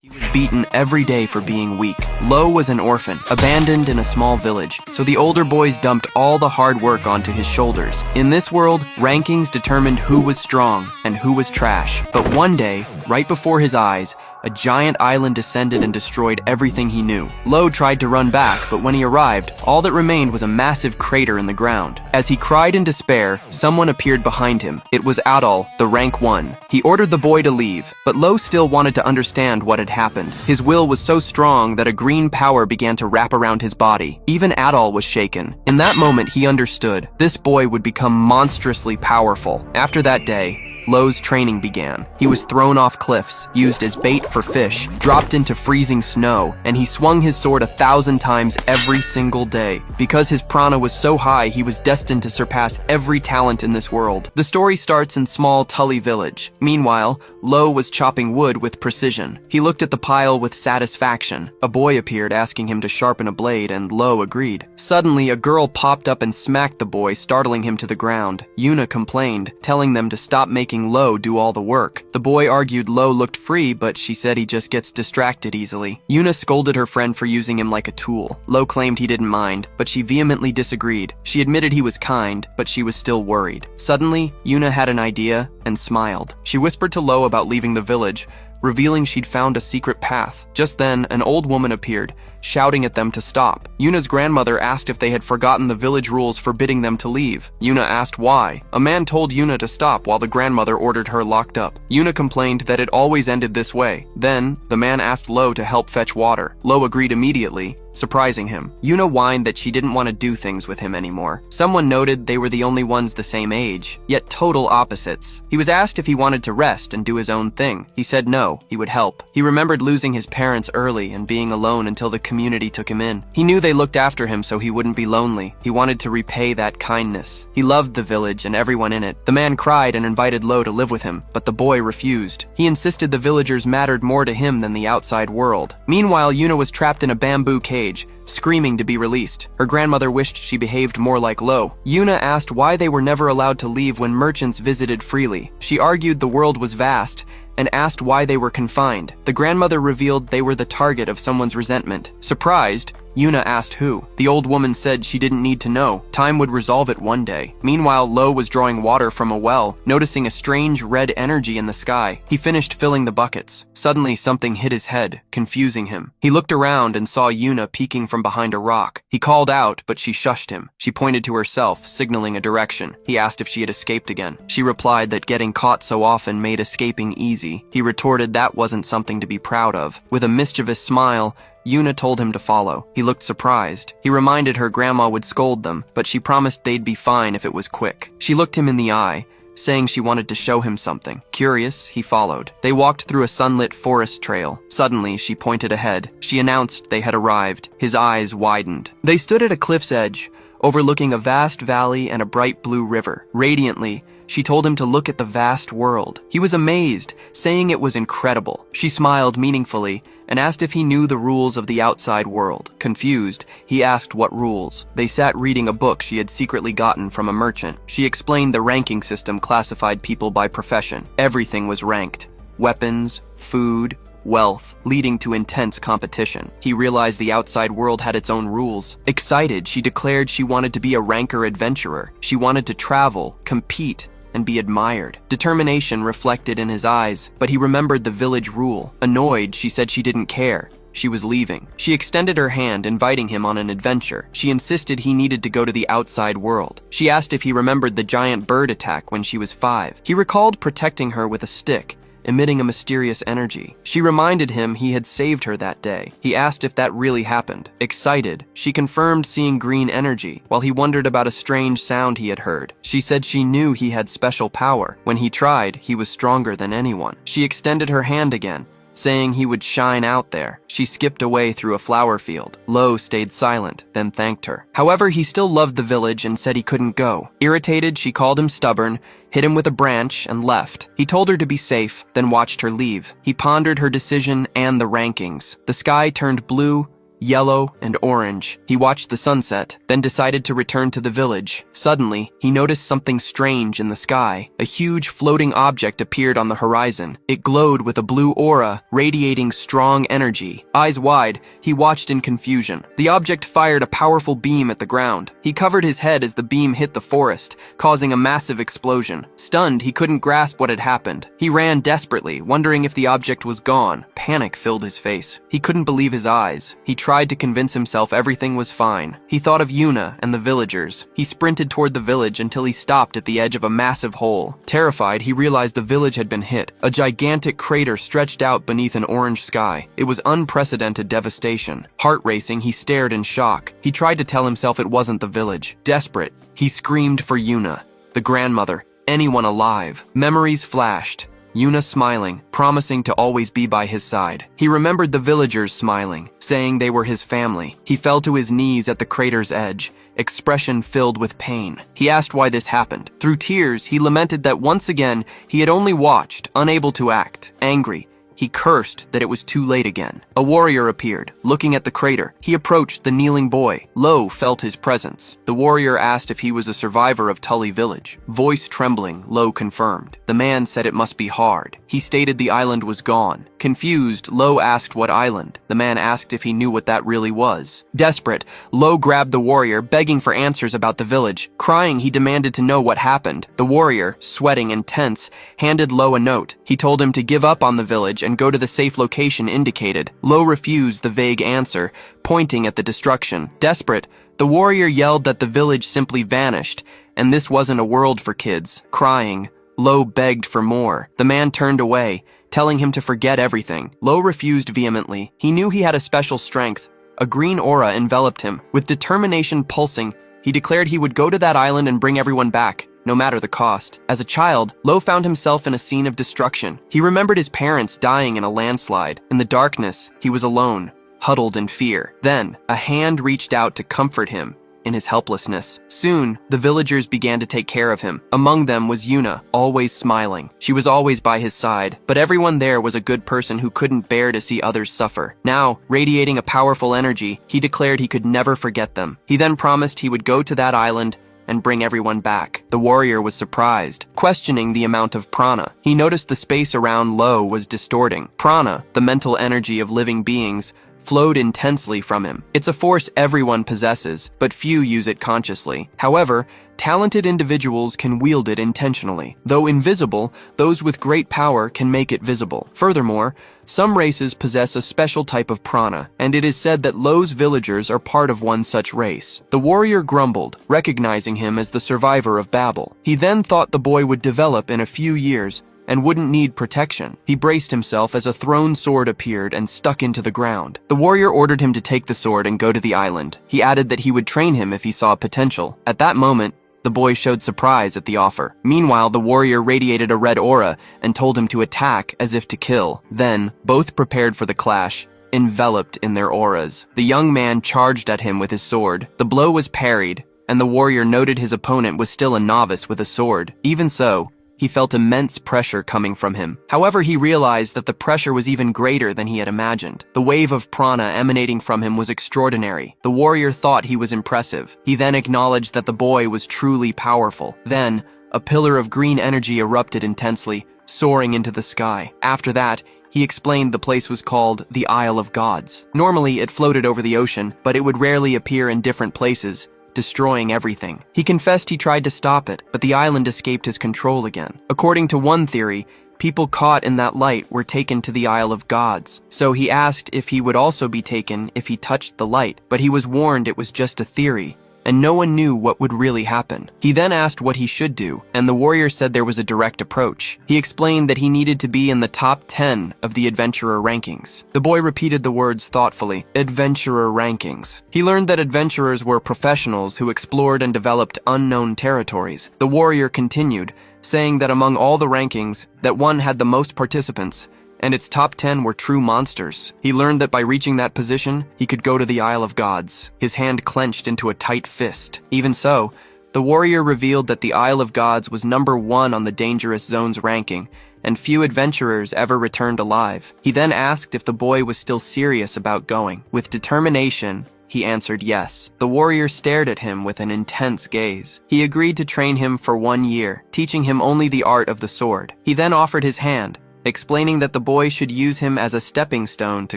He was beaten every day for being weak. Lo was an orphan, abandoned in a small village, so the older boys dumped all the hard work onto his shoulders. In this world, rankings determined who was strong and who was trash. But one day, right before his eyes, a giant island descended and destroyed everything he knew. Lo tried to run back, but when he arrived, all that remained was a massive crater in the ground. As he cried in despair, someone appeared behind him. It was Adol, the rank 1. He ordered the boy to leave, but Lo still wanted to understand what had happened. His will was so strong that a green power began to wrap around his body. Even Adol was shaken. In that moment, he understood. This boy would become monstrously powerful. After that day, Lo's training began. He was thrown off cliffs, used as bait for fish, dropped into freezing snow, and he swung his sword 1,000 times every single day. Because his prana was so high, he was destined to surpass every talent in this world. The story starts in small Tully village. Meanwhile, Lo was chopping wood with precision. He looked at the pile with satisfaction. A boy appeared asking him to sharpen a blade, and Lo agreed. Suddenly, a girl popped up and smacked the boy, startling him to the ground. Yuna complained, telling them to stop making Lo do all the work. The boy argued Lo looked free, but she said he just gets distracted easily. Yuna scolded her friend for using him like a tool. Lo claimed he didn't mind, but she vehemently disagreed. She admitted he was kind, but she was still worried. Suddenly, Yuna had an idea and smiled. She whispered to Lo about leaving the village, revealing she'd found a secret path. Just then, an old woman appeared, shouting at them to stop. Yuna's grandmother asked if they had forgotten the village rules forbidding them to leave. Yuna asked why. A man told Yuna to stop while the grandmother ordered her locked up. Yuna complained that it always ended this way. Then, the man asked Lo to help fetch water. Lo agreed immediately, surprising him. Yuna whined that she didn't want to do things with him anymore. Someone noted they were the only ones the same age, yet total opposites. He was asked if he wanted to rest and do his own thing. He said no, he would help. He remembered losing his parents early and being alone until the community took him in. He knew they looked after him so he wouldn't be lonely. He wanted to repay that kindness. He loved the village and everyone in it. The man cried and invited Lo to live with him, but the boy refused. He insisted the villagers mattered more to him than the outside world. Meanwhile, Yuna was trapped in a bamboo cage, screaming to be released. Her grandmother wished she behaved more like Lo. Yuna asked why they were never allowed to leave when merchants visited freely. She argued the world was vast and asked why they were confined. The grandmother revealed they were the target of someone's resentment. Surprised, Yuna asked who. The old woman said she didn't need to know. Time would resolve it one day. Meanwhile, Lo was drawing water from a well, noticing a strange red energy in the sky. He finished filling the buckets. Suddenly, something hit his head, confusing him. He looked around and saw Yuna peeking from behind a rock. He called out, but she shushed him. She pointed to herself, signaling a direction. He asked if she had escaped again. She replied that getting caught so often made escaping easy. He retorted that wasn't something to be proud of. With a mischievous smile, Yuna told him to follow. He looked surprised. He reminded her grandma would scold them, but she promised they'd be fine if it was quick. She looked him in the eye, saying she wanted to show him something. Curious, he followed. They walked through a sunlit forest trail. Suddenly, she pointed ahead. She announced they had arrived. His eyes widened. They stood at a cliff's edge, overlooking a vast valley and a bright blue river. Radiantly, she told him to look at the vast world. He was amazed, saying it was incredible. She smiled meaningfully and asked if he knew the rules of the outside world. Confused, he asked what rules. They sat reading a book she had secretly gotten from a merchant. She explained the ranking system classified people by profession. Everything was ranked: weapons, food, wealth, leading to intense competition. He realized the outside world had its own rules. Excited, she declared she wanted to be a ranker adventurer. She wanted to travel, compete, and be admired. Determination reflected in his eyes, but he remembered the village rule. Annoyed, she said she didn't care. She was leaving. She extended her hand, inviting him on an adventure. She insisted he needed to go to the outside world. She asked if he remembered the giant bird attack when she was 5. He recalled protecting her with a stick, emitting a mysterious energy. She reminded him he had saved her that day. He asked if that really happened. Excited, she confirmed seeing green energy, while he wondered about a strange sound he had heard. She said she knew he had special power. When he tried, he was stronger than anyone. She extended her hand again, saying he would shine out there. She skipped away through a flower field. Lo stayed silent, then thanked her. However, he still loved the village and said he couldn't go. Irritated, she called him stubborn, hit him with a branch, and left. He told her to be safe, then watched her leave. He pondered her decision and the rankings. The sky turned blue, yellow, and orange. He watched the sunset, then decided to return to the village. Suddenly, he noticed something strange in the sky. A huge floating object appeared on the horizon. It glowed with a blue aura, radiating strong energy. Eyes wide, he watched in confusion. The object fired a powerful beam at the ground. He covered his head as the beam hit the forest, causing a massive explosion. Stunned, he couldn't grasp what had happened. He ran desperately, wondering if the object was gone. Panic filled his face. He couldn't believe his eyes. He tried to convince himself everything was fine. He thought of Yuna and the villagers. He sprinted toward the village until he stopped at the edge of a massive hole. Terrified, he realized the village had been hit. A gigantic crater stretched out beneath an orange sky. It was unprecedented devastation. Heart racing, he stared in shock. He tried to tell himself it wasn't the village. Desperate, he screamed for Yuna, the grandmother, anyone alive. Memories flashed. Yuna smiling, promising to always be by his side. He remembered the villagers smiling, saying they were his family. He fell to his knees at the crater's edge, expression filled with pain. He asked why this happened. Through tears, he lamented that once again, he had only watched, unable to act. Angry, he cursed that it was too late again. A warrior appeared, looking at the crater. He approached the kneeling boy. Lo felt his presence. The warrior asked if he was a survivor of Tully village. Voice trembling, Lo confirmed. The man said it must be hard. He stated the island was gone. Confused, Lo asked what island. The man asked if he knew what that really was. Desperate, Lo grabbed the warrior, begging for answers about the village. Crying, he demanded to know what happened. The warrior, sweating and tense, handed Lo a note. He told him to give up on the village and go to the safe location indicated. Lo refused the vague answer, pointing at the destruction. Desperate, the warrior yelled that the village simply vanished, and this wasn't a world for kids. Crying, Lo begged for more. The man turned away, telling him to forget everything. Lo refused vehemently. He knew he had a special strength. A green aura enveloped him. With determination pulsing, he declared he would go to that island and bring everyone back, no matter the cost. As a child, Lo found himself in a scene of destruction. He remembered his parents dying in a landslide. In the darkness, he was alone, huddled in fear. Then, a hand reached out to comfort him in his helplessness. Soon, the villagers began to take care of him. Among them was Yuna, always smiling. She was always by his side, but everyone there was a good person who couldn't bear to see others suffer. Now, radiating a powerful energy, he declared he could never forget them. He then promised he would go to that island and bring everyone back. The warrior was surprised, questioning the amount of prana. He noticed the space around Lo was distorting. Prana, the mental energy of living beings, flowed intensely from him. It's a force everyone possesses, but few use it consciously. However, talented individuals can wield it intentionally. Though invisible, those with great power can make it visible. Furthermore, some races possess a special type of prana, and it is said that Lo's villagers are part of one such race. The warrior grumbled, recognizing him as the survivor of Babel. He then thought the boy would develop in a few years and wouldn't need protection. He braced himself as a thrown sword appeared and stuck into the ground. The warrior ordered him to take the sword and go to the island. He added that he would train him if he saw potential. At that moment, the boy showed surprise at the offer. Meanwhile, the warrior radiated a red aura and told him to attack as if to kill. Then, both prepared for the clash, enveloped in their auras. The young man charged at him with his sword. The blow was parried, and the warrior noted his opponent was still a novice with a sword. Even so, he felt immense pressure coming from him. However, he realized that the pressure was even greater than he had imagined. The wave of prana emanating from him was extraordinary. The warrior thought he was impressive. He then acknowledged that the boy was truly powerful. Then, a pillar of green energy erupted intensely, soaring into the sky. After that, he explained the place was called the Isle of Gods. Normally, it floated over the ocean, but it would rarely appear in different places, destroying everything. He confessed he tried to stop it, but the island escaped his control again. According to one theory, people caught in that light were taken to the Isle of Gods. So he asked if he would also be taken if he touched the light, but he was warned it was just a theory, and no one knew what would really happen. He then asked what he should do, and the warrior said there was a direct approach. He explained that he needed to be in the top 10 of the adventurer rankings. The boy repeated the words thoughtfully, adventurer rankings. He learned that adventurers were professionals who explored and developed unknown territories. The warrior continued, saying that among all the rankings, that one had the most participants, and its top 10 were true monsters. He learned that by reaching that position, he could go to the Isle of Gods. His hand clenched into a tight fist. Even so, the warrior revealed that the Isle of Gods was number 1 on the dangerous zones ranking, and few adventurers ever returned alive. He then asked if the boy was still serious about going. With determination, he answered yes. The warrior stared at him with an intense gaze. He agreed to train him for 1 year, teaching him only the art of the sword. He then offered his hand, explaining that the boy should use him as a stepping stone to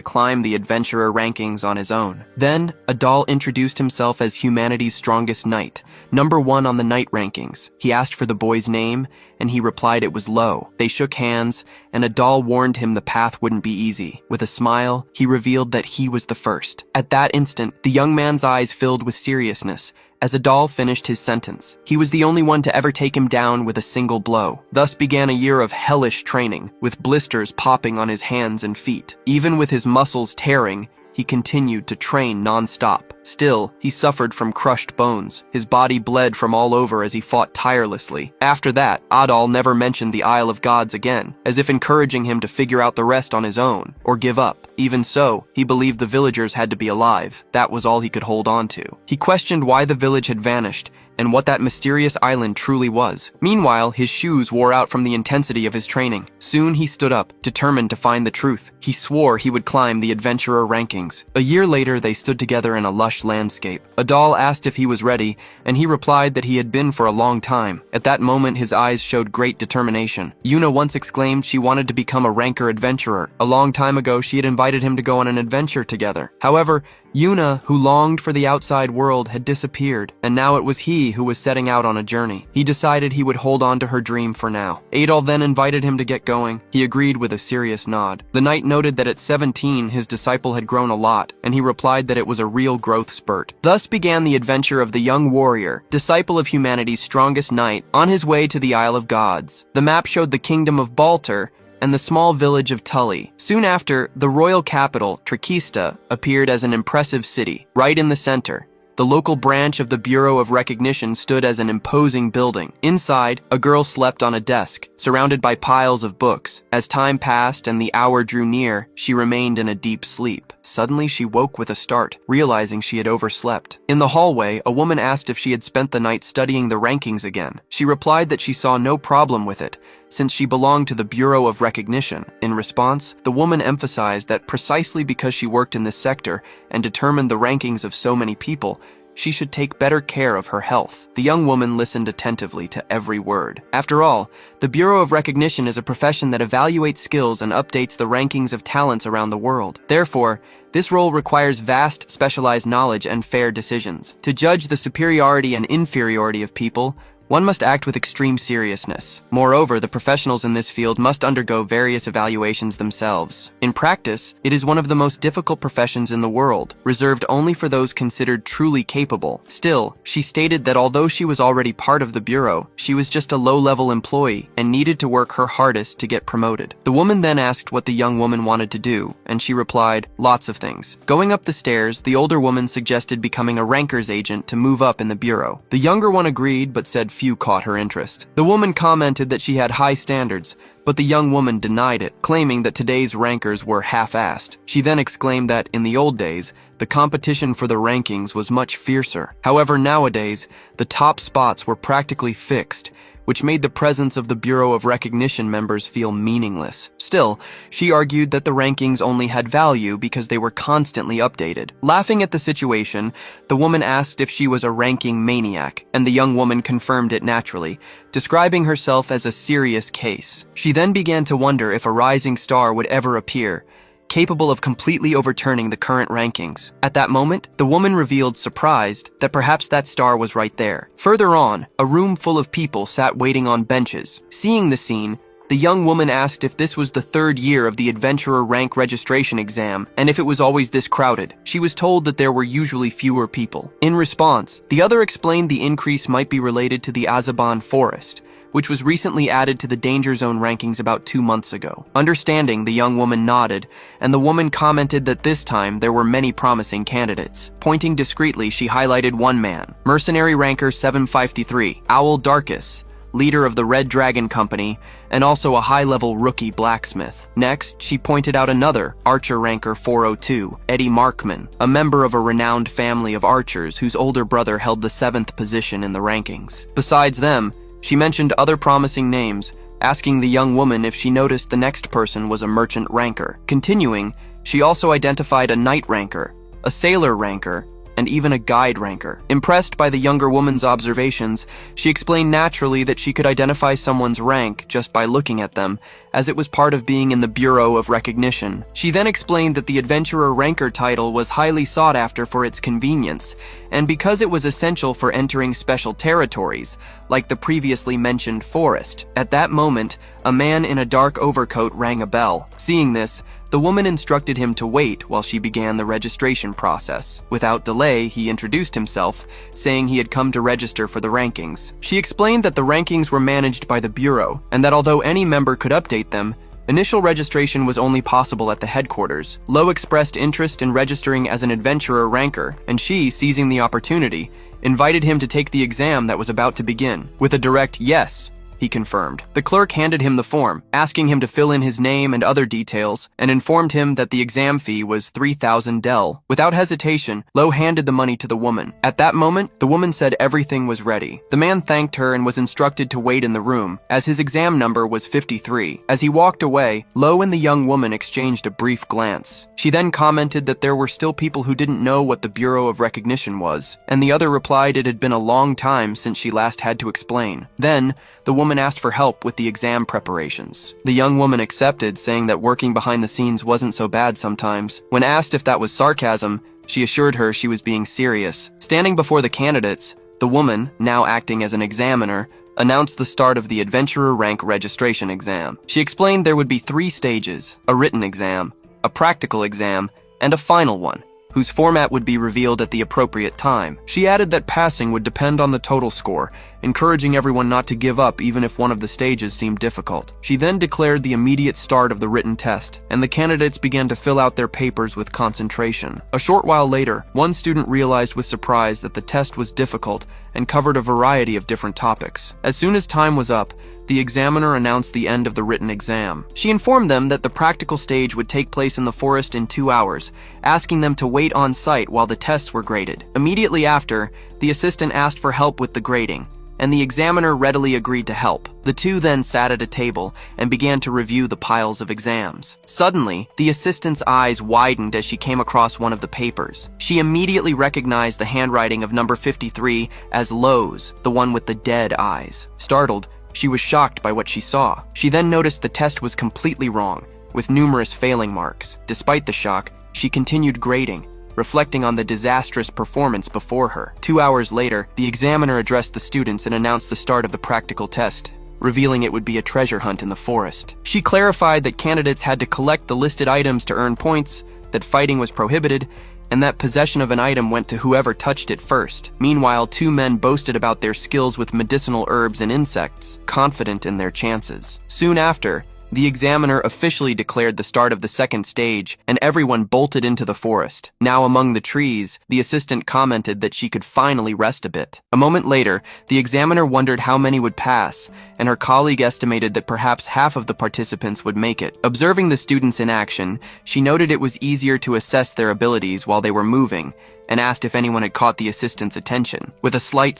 climb the adventurer rankings on his own. Then, a doll introduced himself as humanity's strongest knight, #1 on the knight rankings. He asked for the boy's name, and he replied it was Lo. They shook hands, and a doll warned him the path wouldn't be easy. With a smile, he revealed that he was the first. At that instant, the young man's eyes filled with seriousness, as a doll finished his sentence. He was the only one to ever take him down with a single blow. Thus began a year of hellish training, with blisters popping on his hands and feet. Even with his muscles tearing, he continued to train non-stop. Still, he suffered from crushed bones. His body bled from all over as he fought tirelessly. After that, Adal never mentioned the Isle of Gods again, as if encouraging him to figure out the rest on his own, or give up. Even so, he believed the villagers had to be alive. That was all he could hold on to. He questioned why the village had vanished, and what that mysterious island truly was. Meanwhile, his shoes wore out from the intensity of his training. Soon he stood up, determined to find the truth. He swore he would climb the adventurer rankings. A year later, they stood together in a lush landscape. A doll asked if he was ready, and he replied that he had been for a long time. At that moment, his eyes showed great determination. Yuna once exclaimed she wanted to become a ranker adventurer. A long time ago, she had invited him to go on an adventure together. However, Yuna, who longed for the outside world, had disappeared, and now it was he who was setting out on a journey. He decided he would hold on to her dream for now. Adal then invited him to get going. He agreed with a serious nod. The knight noted that at 17, his disciple had grown a lot, and he replied that it was a real growth spurt. Thus began the adventure of the young warrior, disciple of humanity's strongest knight, on his way to the Isle of Gods. The map showed the kingdom of Balter and the small village of Tully. Soon after, the royal capital, Trakista, appeared as an impressive city. Right in the center, the local branch of the Bureau of Recognition stood as an imposing building. Inside, a girl slept on a desk, surrounded by piles of books. As time passed and the hour drew near, she remained in a deep sleep. Suddenly, she woke with a start, realizing she had overslept. In the hallway, a woman asked if she had spent the night studying the rankings again. She replied that she saw no problem with it, since she belonged to the Bureau of Recognition. In response, the woman emphasized that precisely because she worked in this sector and determined the rankings of so many people, she should take better care of her health. The young woman listened attentively to every word. After all, the Bureau of Recognition is a profession that evaluates skills and updates the rankings of talents around the world. Therefore, this role requires vast, specialized knowledge and fair decisions. To judge the superiority and inferiority of people, one must act with extreme seriousness. Moreover, the professionals in this field must undergo various evaluations themselves. In practice, it is one of the most difficult professions in the world, reserved only for those considered truly capable. Still, she stated that although she was already part of the bureau, she was just a low-level employee and needed to work her hardest to get promoted. The woman then asked what the young woman wanted to do, and she replied, lots of things. Going up the stairs, the older woman suggested becoming a ranker's agent to move up in the bureau. The younger one agreed, but said few caught her interest. The woman commented that she had high standards, but the young woman denied it, claiming that today's rankers were half-assed. She then exclaimed that, in the old days, the competition for the rankings was much fiercer. However, nowadays, the top spots were practically fixed, which made the presence of the Bureau of Recognition members feel meaningless. Still, she argued that the rankings only had value because they were constantly updated. Laughing at the situation, the woman asked if she was a ranking maniac, and the young woman confirmed it naturally, describing herself as a serious case. She then began to wonder if a rising star would ever appear, capable of completely overturning the current rankings. At that moment, the woman revealed, surprised, that perhaps that star was right there. Further on, a room full of people sat waiting on benches. Seeing the scene, the young woman asked if this was the third year of the adventurer rank registration exam, and if it was always this crowded. She was told that there were usually fewer people. In response, the other explained the increase might be related to the Azaban forest, which was recently added to the danger zone rankings about 2 months ago. Understanding, the young woman nodded, and the woman commented that this time there were many promising candidates. Pointing discreetly, she highlighted one man, mercenary ranker 753, Owl Darkus, leader of the Red Dragon Company, and also a high-level rookie blacksmith. Next, she pointed out another, archer ranker 402, Eddie Markman, a member of a renowned family of archers whose older brother held the 7th position in the rankings. Besides them, she mentioned other promising names, asking the young woman if she noticed the next person was a merchant ranker. Continuing, she also identified a knight ranker, a sailor ranker, and even a guide ranker. Impressed by the younger woman's observations, she explained naturally that she could identify someone's rank just by looking at them, as it was part of being in the Bureau of Recognition. She then explained that the adventurer ranker title was highly sought after for its convenience, and because it was essential for entering special territories, like the previously mentioned forest. At that moment, a man in a dark overcoat rang a bell. Seeing this, the woman instructed him to wait while she began the registration process. Without delay, he introduced himself, saying he had come to register for the rankings. She explained that the rankings were managed by the Bureau, and that although any member could update them, initial registration was only possible at the headquarters. Lo expressed interest in registering as an adventurer ranker, and she, seizing the opportunity, invited him to take the exam that was about to begin. With a direct yes, he confirmed. The clerk handed him the form, asking him to fill in his name and other details, and informed him that the exam fee was 3,000 del. Without hesitation, Lo handed the money to the woman. At that moment, the woman said everything was ready. The man thanked her and was instructed to wait in the room, as his exam number was 53. As he walked away, Lo and the young woman exchanged a brief glance. She then commented that there were still people who didn't know what the Bureau of Recognition was, and the other replied it had been a long time since she last had to explain. Then, the woman asked for help with the exam preparations. The young woman accepted, saying that working behind the scenes wasn't so bad sometimes. When asked if that was sarcasm, she assured her she was being serious. Standing before the candidates, the woman, now acting as an examiner, announced the start of the adventurer rank registration exam. She explained there would be 3 stages: a written exam, a practical exam, and a final one, whose format would be revealed at the appropriate time. She added that passing would depend on the total score, encouraging everyone not to give up even if one of the stages seemed difficult. She then declared the immediate start of the written test, and the candidates began to fill out their papers with concentration. A short while later, one student realized with surprise that the test was difficult and covered a variety of different topics. As soon as time was up, the examiner announced the end of the written exam. She informed them that the practical stage would take place in the forest in 2 hours, asking them to wait on site while the tests were graded. Immediately after, the assistant asked for help with the grading, and the examiner readily agreed to help. The two then sat at a table and began to review the piles of exams. Suddenly, the assistant's eyes widened as she came across one of the papers. She immediately recognized the handwriting of number 53 as Lo's, the one with the dead eyes. Startled, she was shocked by what she saw. She then noticed the test was completely wrong, with numerous failing marks. Despite the shock, she continued grading, reflecting on the disastrous performance before her. 2 hours later, the examiner addressed the students and announced the start of the practical test, revealing it would be a treasure hunt in the forest. She clarified that candidates had to collect the listed items to earn points, that fighting was prohibited, and that possession of an item went to whoever touched it first. Meanwhile, 2 men boasted about their skills with medicinal herbs and insects, confident in their chances. Soon after, the examiner officially declared the start of the second stage, and everyone bolted into the forest. Now among the trees, the assistant commented that she could finally rest a bit. A moment later, the examiner wondered how many would pass, and her colleague estimated that perhaps half of the participants would make it. Observing the students in action, she noted it was easier to assess their abilities while they were moving, and asked if anyone had caught the assistant's attention. With a slight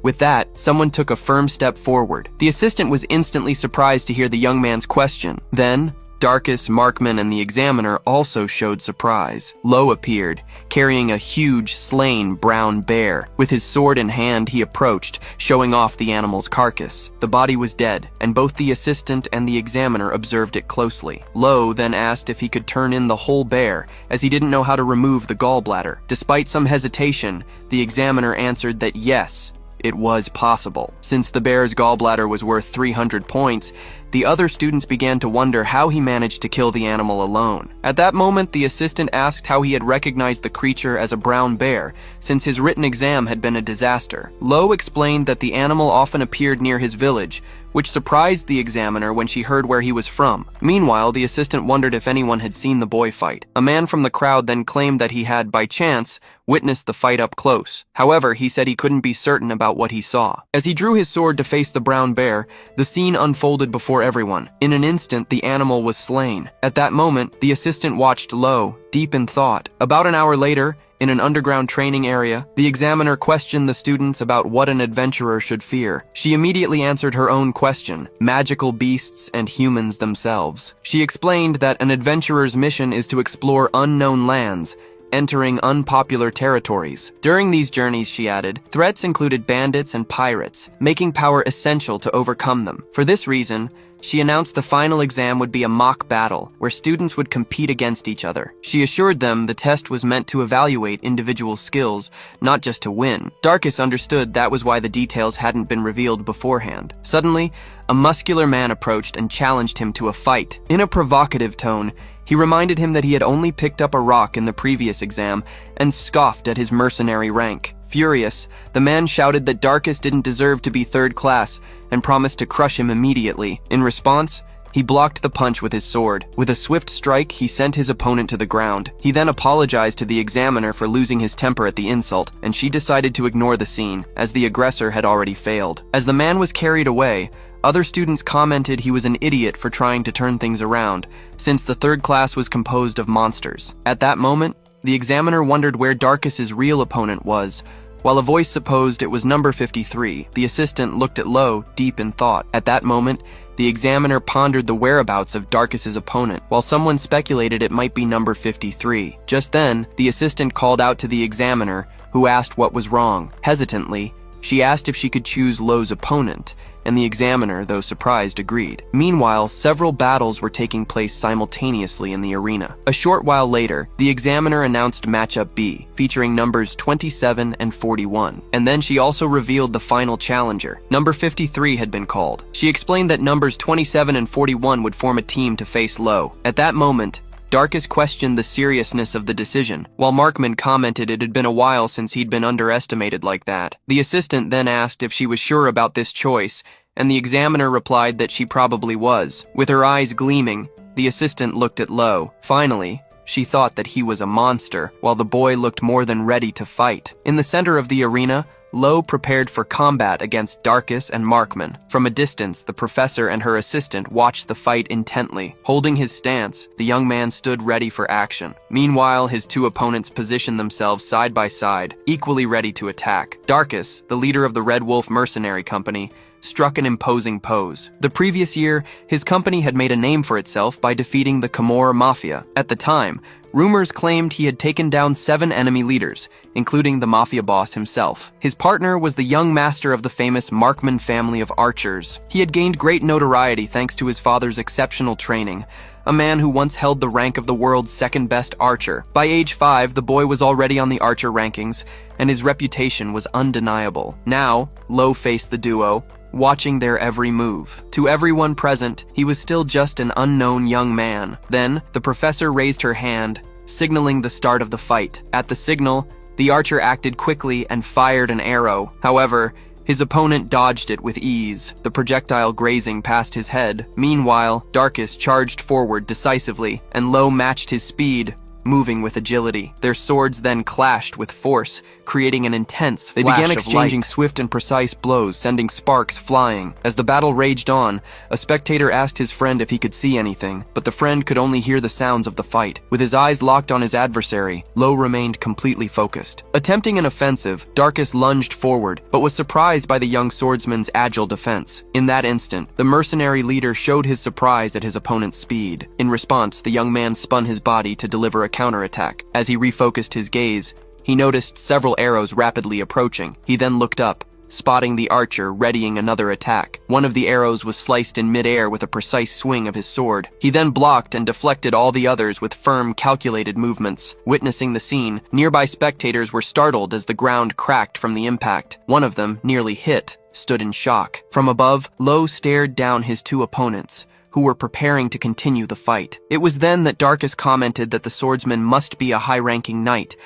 With that, someone took a firm step forward. The assistant was instantly surprised to hear the young man's question. Then, Darkus, Markman, and the examiner also showed surprise. Lo appeared, carrying a huge, slain brown bear. With his sword in hand, he approached, showing off the animal's carcass. The body was dead, and both the assistant and the examiner observed it closely. Lo then asked if he could turn in the whole bear, as he didn't know how to remove the gallbladder. Despite some hesitation, the examiner answered that yes, it was possible. Since the bear's gallbladder was worth 300 points, the other students began to wonder how he managed to kill the animal alone. At that moment, the assistant asked how he had recognized the creature as a brown bear, since his written exam had been a disaster. Lo explained that the animal often appeared near his village, which surprised the examiner when she heard where he was from. Meanwhile, the assistant wondered if anyone had seen the boy fight. A man from the crowd then claimed that he had, by chance, witnessed the fight up close. However, he said he couldn't be certain about what he saw. As he drew his sword to face the brown bear, the scene unfolded before everyone. In an instant, the animal was slain. At that moment, the assistant watched Lo, deep in thought. About an hour later, in an underground training area, the examiner questioned the students about what an adventurer should fear. She immediately answered her own question: magical beasts and humans themselves. She explained that an adventurer's mission is to explore unknown lands, entering unpopular territories. During these journeys, she added, threats included bandits and pirates, making power essential to overcome them. For this reason, she announced the final exam would be a mock battle, where students would compete against each other. She assured them the test was meant to evaluate individual skills, not just to win. Darkus understood that was why the details hadn't been revealed beforehand. Suddenly, a muscular man approached and challenged him to a fight. In a provocative tone, he reminded him that he had only picked up a rock in the previous exam and scoffed at his mercenary rank. Furious, the man shouted that Darkus didn't deserve to be third class and promised to crush him immediately. In response, he blocked the punch with his sword. With a swift strike, he sent his opponent to the ground. He then apologized to the examiner for losing his temper at the insult, and she decided to ignore the scene, as the aggressor had already failed. As the man was carried away, other students commented he was an idiot for trying to turn things around, since the third class was composed of monsters. At that moment, the examiner wondered where Darkus's real opponent was. While a voice supposed it was number 53, the assistant looked at Lo, deep in thought. At that moment, the examiner pondered the whereabouts of Darkus's opponent, while someone speculated it might be number 53. Just then, the assistant called out to the examiner, who asked what was wrong. Hesitantly, she asked if she could choose Lo's opponent, and the examiner, though surprised, agreed. Meanwhile, several battles were taking place simultaneously in the arena. A short while later, the examiner announced matchup B, featuring numbers 27 and 41. And then she also revealed the final challenger. Number 53 had been called. She explained that numbers 27 and 41 would form a team to face Lo. At that moment, Darkus questioned the seriousness of the decision, while Markman commented it had been a while since he'd been underestimated like that. The assistant then asked if she was sure about this choice, and the examiner replied that she probably was. With her eyes gleaming, the assistant looked at Lo. Finally, she thought that he was a monster, while the boy looked more than ready to fight. In the center of the arena, Lo prepared for combat against Darkus and Markman. From a distance, the professor and her assistant watched the fight intently. Holding his stance, the young man stood ready for action. Meanwhile, his two opponents positioned themselves side by side, equally ready to attack. Darkus, the leader of the Red Wolf Mercenary Company, struck an imposing pose. The previous year, his company had made a name for itself by defeating the Camorra Mafia. At the time, rumors claimed he had taken down 7 enemy leaders, including the mafia boss himself. His partner was the young master of the famous Markman family of archers. He had gained great notoriety thanks to his father's exceptional training, a man who once held the rank of the world's second-best archer. By age 5, the boy was already on the archer rankings, and his reputation was undeniable. Now, Lo faced the duo, watching their every move. To everyone present, he was still just an unknown young man. Then, the professor raised her hand, signaling the start of the fight. At the signal, the archer acted quickly and fired an arrow. However, his opponent dodged it with ease, the projectile grazing past his head. Meanwhile, Darkus charged forward decisively, and Lo matched his speed, moving with agility. Their swords then clashed with force, creating an intense flash of light. They began exchanging swift and precise blows, sending sparks flying. As the battle raged on, a spectator asked his friend if he could see anything, but the friend could only hear the sounds of the fight. With his eyes locked on his adversary, Lo remained completely focused. Attempting an offensive, Darkus lunged forward, but was surprised by the young swordsman's agile defense. In that instant, the mercenary leader showed his surprise at his opponent's speed. In response, the young man spun his body to deliver a counterattack. As he refocused his gaze, he noticed several arrows rapidly approaching. He then looked up, spotting the archer readying another attack. One of the arrows was sliced in midair with a precise swing of his sword. He then blocked and deflected all the others with firm, calculated movements. Witnessing the scene, nearby spectators were startled as the ground cracked from the impact. One of them, nearly hit, stood in shock. From above, Lo stared down his two opponents, who were preparing to continue the fight. It was then that Darkus commented that the swordsman must be a high-ranking knight,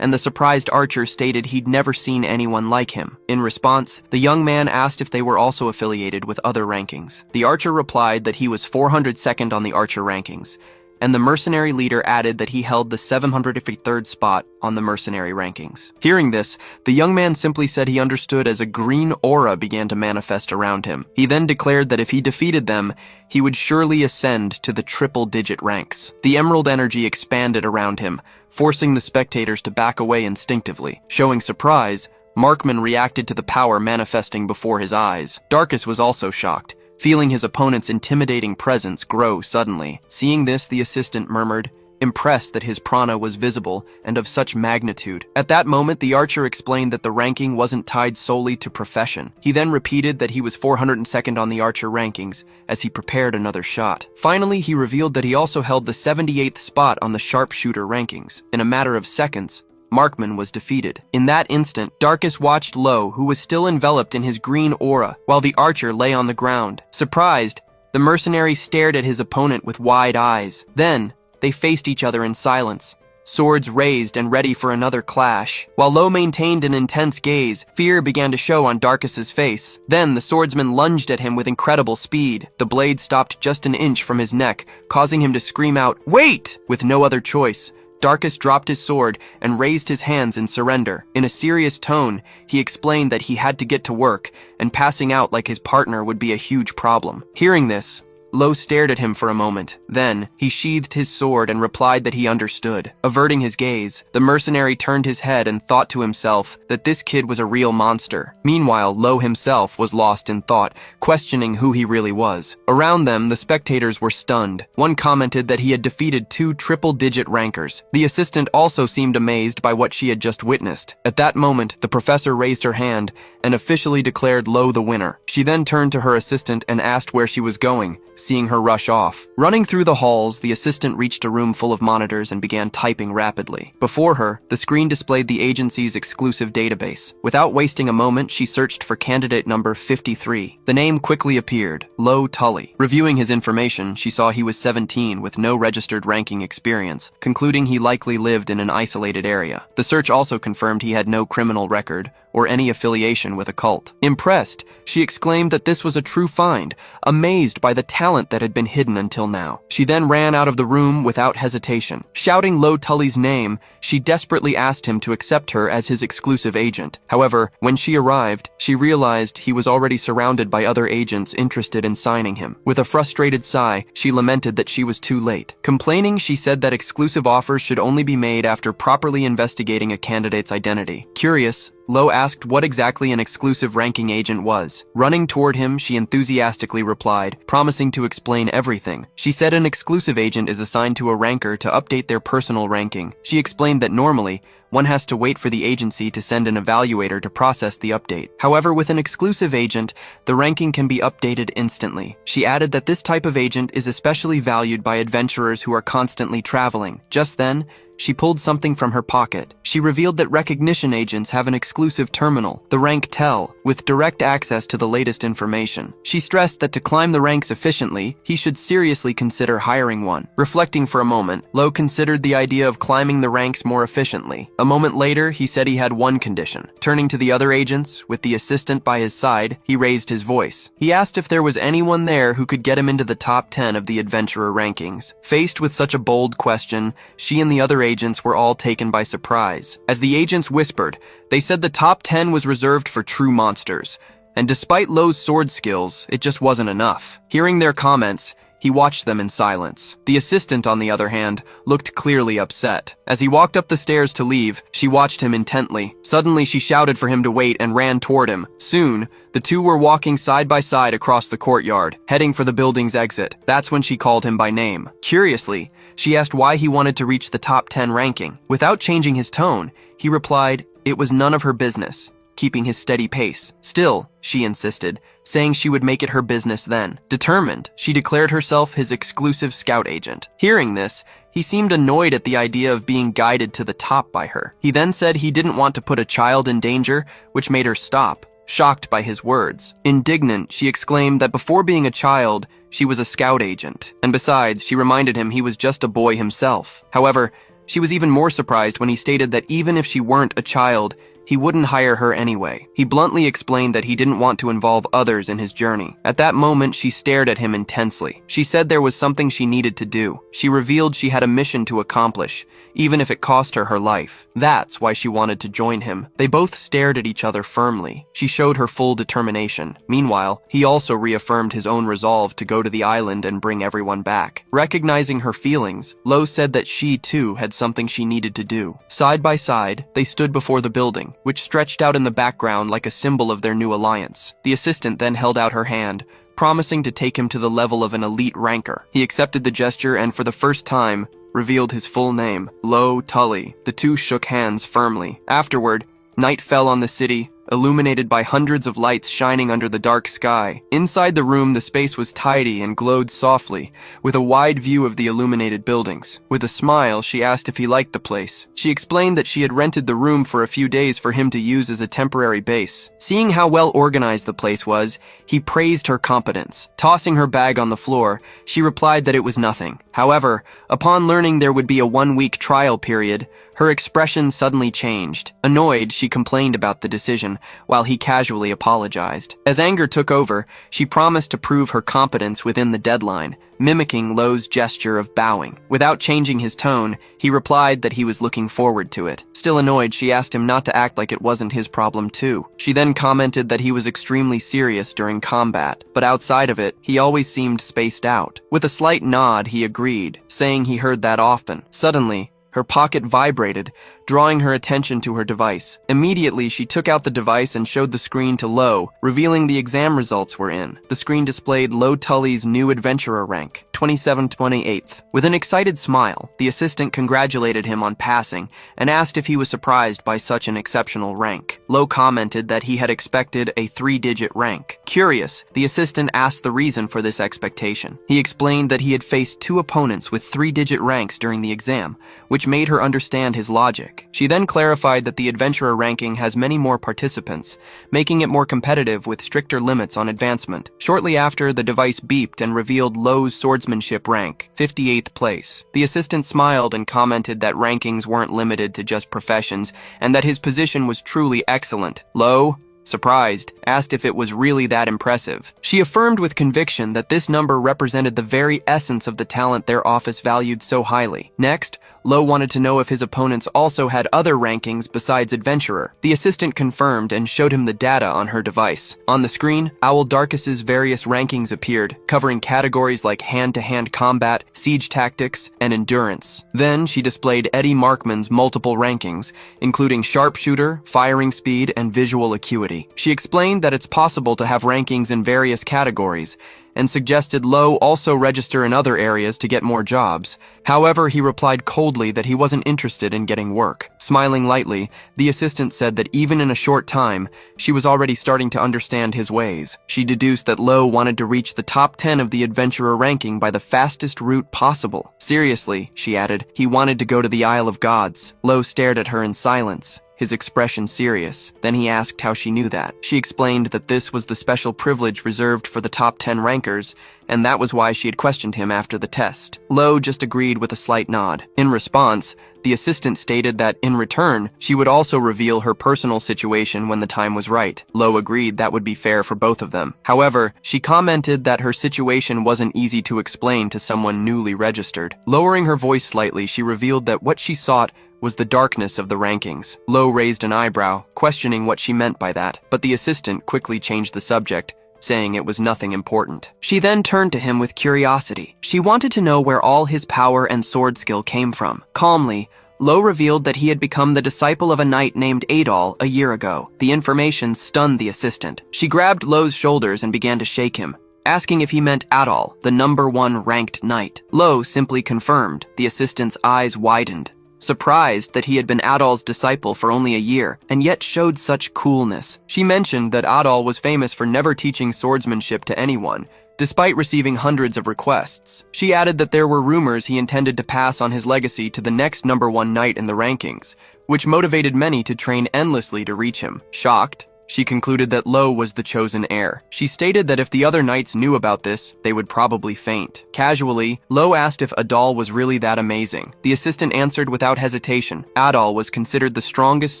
and the surprised archer stated he'd never seen anyone like him. In response, the young man asked if they were also affiliated with other rankings. The archer replied that he was 402nd on the archer rankings, and the mercenary leader added that he held the 753rd spot on the mercenary rankings. Hearing this, the young man simply said he understood as a green aura began to manifest around him. He then declared that if he defeated them, he would surely ascend to the triple-digit ranks. The emerald energy expanded around him, forcing the spectators to back away instinctively. Showing surprise, Markman reacted to the power manifesting before his eyes. Darkus was also shocked, feeling his opponent's intimidating presence grow suddenly. Seeing this, the assistant murmured, impressed that his prana was visible and of such magnitude. At that moment, the archer explained that the ranking wasn't tied solely to profession. He then repeated that he was 402nd on the archer rankings as he prepared another shot. Finally, he revealed that he also held the 78th spot on the sharpshooter rankings. In a matter of seconds, Markman was defeated. In that instant, Darkus watched Lo, who was still enveloped in his green aura, while the archer lay on the ground. Surprised, the mercenary stared at his opponent with wide eyes. Then, they faced each other in silence, swords raised and ready for another clash. While Lo maintained an intense gaze, fear began to show on Darkus's face. Then, the swordsman lunged at him with incredible speed. The blade stopped just an inch from his neck, causing him to scream out, "Wait!" With no other choice, Darkus dropped his sword and raised his hands in surrender. In a serious tone, he explained that he had to get to work, and passing out like his partner would be a huge problem. Hearing this, Lo stared at him for a moment. Then, he sheathed his sword and replied that he understood. Averting his gaze, the mercenary turned his head and thought to himself that this kid was a real monster. Meanwhile, Lo himself was lost in thought, questioning who he really was. Around them, the spectators were stunned. One commented that he had defeated 2 triple-digit rankers. The assistant also seemed amazed by what she had just witnessed. At that moment, the professor raised her hand and officially declared Lo the winner. She then turned to her assistant and asked where she was going, seeing her rush off. Running through the halls, the assistant reached a room full of monitors and began typing rapidly. Before her, the screen displayed the agency's exclusive database. Without wasting a moment, she searched for candidate number 53. The name quickly appeared, Lo Tully. Reviewing his information, she saw he was 17 with no registered ranking experience, concluding he likely lived in an isolated area. The search also confirmed he had no criminal record or any affiliation with a cult. Impressed, she exclaimed that this was a true find, amazed by the talent that had been hidden until now. She then ran out of the room without hesitation. Shouting Lo Tully's name, she desperately asked him to accept her as his exclusive agent. However, when she arrived, she realized he was already surrounded by other agents interested in signing him. With a frustrated sigh, she lamented that she was too late. Complaining, she said that exclusive offers should only be made after properly investigating a candidate's identity. Curious, Lo asked what exactly an exclusive ranking agent was. Running toward him, she enthusiastically replied, promising to explain everything. She said an exclusive agent is assigned to a ranker to update their personal ranking. She explained that normally, one has to wait for the agency to send an evaluator to process the update. However, with an exclusive agent, the ranking can be updated instantly. She added that this type of agent is especially valued by adventurers who are constantly traveling. Just then, she pulled something from her pocket. She revealed that recognition agents have an exclusive terminal, the rank Tel, with direct access to the latest information. She stressed that to climb the ranks efficiently, he should seriously consider hiring one. Reflecting for a moment, Lo considered the idea of climbing the ranks more efficiently. A moment later, he said he had one condition. Turning to the other agents, with the assistant by his side, he raised his voice. He asked if there was anyone there who could get him into the top 10 of the adventurer rankings. Faced with such a bold question, she and the other agents were all taken by surprise. As the agents whispered, they said the top 10 was reserved for true monsters. And despite Lo's sword skills, it just wasn't enough. Hearing their comments, he watched them in silence. The assistant, on the other hand, looked clearly upset. As he walked up the stairs to leave, she watched him intently. Suddenly, she shouted for him to wait and ran toward him. Soon, the two were walking side by side across the courtyard, heading for the building's exit. That's when she called him by name. Curiously, she asked why he wanted to reach the top 10 ranking. Without changing his tone, he replied, it was none of her business, keeping his steady pace. Still, she insisted, saying she would make it her business then. Determined, she declared herself his exclusive scout agent. Hearing this, he seemed annoyed at the idea of being guided to the top by her. He then said he didn't want to put a child in danger, which made her stop, shocked by his words. Indignant, she exclaimed that before being a child, she was a scout agent. And besides, she reminded him he was just a boy himself. However, she was even more surprised when he stated that even if she weren't a child, he wouldn't hire her anyway. He bluntly explained that he didn't want to involve others in his journey. At that moment, she stared at him intensely. She said there was something she needed to do. She revealed she had a mission to accomplish, even if it cost her her life. That's why she wanted to join him. They both stared at each other firmly. She showed her full determination. Meanwhile, he also reaffirmed his own resolve to go to the island and bring everyone back. Recognizing her feelings, Lo said that she too had something she needed to do. Side by side, they stood before the building, which stretched out in the background like a symbol of their new alliance. The assistant then held out her hand, promising to take him to the level of an elite ranker. He accepted the gesture and, for the first time, revealed his full name, Lo Tully. The two shook hands firmly. Afterward, night fell on the city, illuminated by hundreds of lights shining under the dark sky. Inside the room, the space was tidy and glowed softly, with a wide view of the illuminated buildings. With a smile, she asked if he liked the place. She explained that she had rented the room for a few days for him to use as a temporary base. Seeing how well organized the place was, he praised her competence. Tossing her bag on the floor, she replied that it was nothing. However, upon learning there would be a 1-week trial period, her expression suddenly changed. Annoyed, she complained about the decision, while he casually apologized. As anger took over, she promised to prove her competence within the deadline, mimicking Lo's gesture of bowing. Without changing his tone, he replied that he was looking forward to it. Still annoyed, she asked him not to act like it wasn't his problem too. She then commented that he was extremely serious during combat, but outside of it, he always seemed spaced out. With a slight nod, he agreed, saying he heard that often. Suddenly, her pocket vibrated, drawing her attention to her device. Immediately, she took out the device and showed the screen to Lo, revealing the exam results were in. The screen displayed Lo Tully's new adventurer rank, 2728th. With an excited smile, the assistant congratulated him on passing and asked if he was surprised by such an exceptional rank. Lo commented that he had expected a 3-digit rank. Curious, the assistant asked the reason for this expectation. He explained that he had faced 2 opponents with 3-digit ranks during the exam, which made her understand his logic. She then clarified that the adventurer ranking has many more participants, making it more competitive with stricter limits on advancement. Shortly after, the device beeped and revealed Lo's swordsmanship rank, 58th place. The assistant smiled and commented that rankings weren't limited to just professions and that his position was truly excellent. Lo, surprised, asked if it was really that impressive. She affirmed with conviction that this number represented the very essence of the talent their office valued so highly. Next, Lo wanted to know if his opponents also had other rankings besides adventurer. The assistant confirmed and showed him the data on her device. On the screen, Owl Darkus's various rankings appeared, covering categories like hand-to-hand combat, siege tactics, and endurance. Then she displayed Eddie Markman's multiple rankings, including sharpshooter, firing speed, and visual acuity. She explained that it's possible to have rankings in various categories, and suggested Lo also register in other areas to get more jobs. However, he replied coldly that he wasn't interested in getting work. Smiling lightly, the assistant said that even in a short time, she was already starting to understand his ways. She deduced that Lo wanted to reach the top 10 of the adventurer ranking by the fastest route possible. Seriously, she added, he wanted to go to the Isle of Gods. Lo stared at her in silence, his expression serious. Then he asked how she knew that. She explained that this was the special privilege reserved for the top 10 rankers, and that was why she had questioned him after the test. Lo just agreed with a slight nod. In response, the assistant stated that, in return, she would also reveal her personal situation when the time was right. Lo agreed that would be fair for both of them. However, she commented that her situation wasn't easy to explain to someone newly registered. Lowering her voice slightly, she revealed that what she sought was the darkness of the rankings. Lo raised an eyebrow, questioning what she meant by that, but the assistant quickly changed the subject, saying it was nothing important. She then turned to him with curiosity. She wanted to know where all his power and sword skill came from. Calmly, Lo revealed that he had become the disciple of a knight named Adol a year ago. The information stunned the assistant. She grabbed Lo's shoulders and began to shake him, asking if he meant Adol, the #1 ranked knight. Lo simply confirmed. The assistant's eyes widened, surprised that he had been Adol's disciple for only a year, and yet showed such coolness. She mentioned that Adol was famous for never teaching swordsmanship to anyone, despite receiving hundreds of requests. She added that there were rumors he intended to pass on his legacy to the next #1 knight in the rankings, which motivated many to train endlessly to reach him. Shocked, she concluded that Lo was the chosen heir. She stated that if the other knights knew about this, they would probably faint. Casually, Lo asked if Adol was really that amazing. The assistant answered without hesitation. Adol was considered the strongest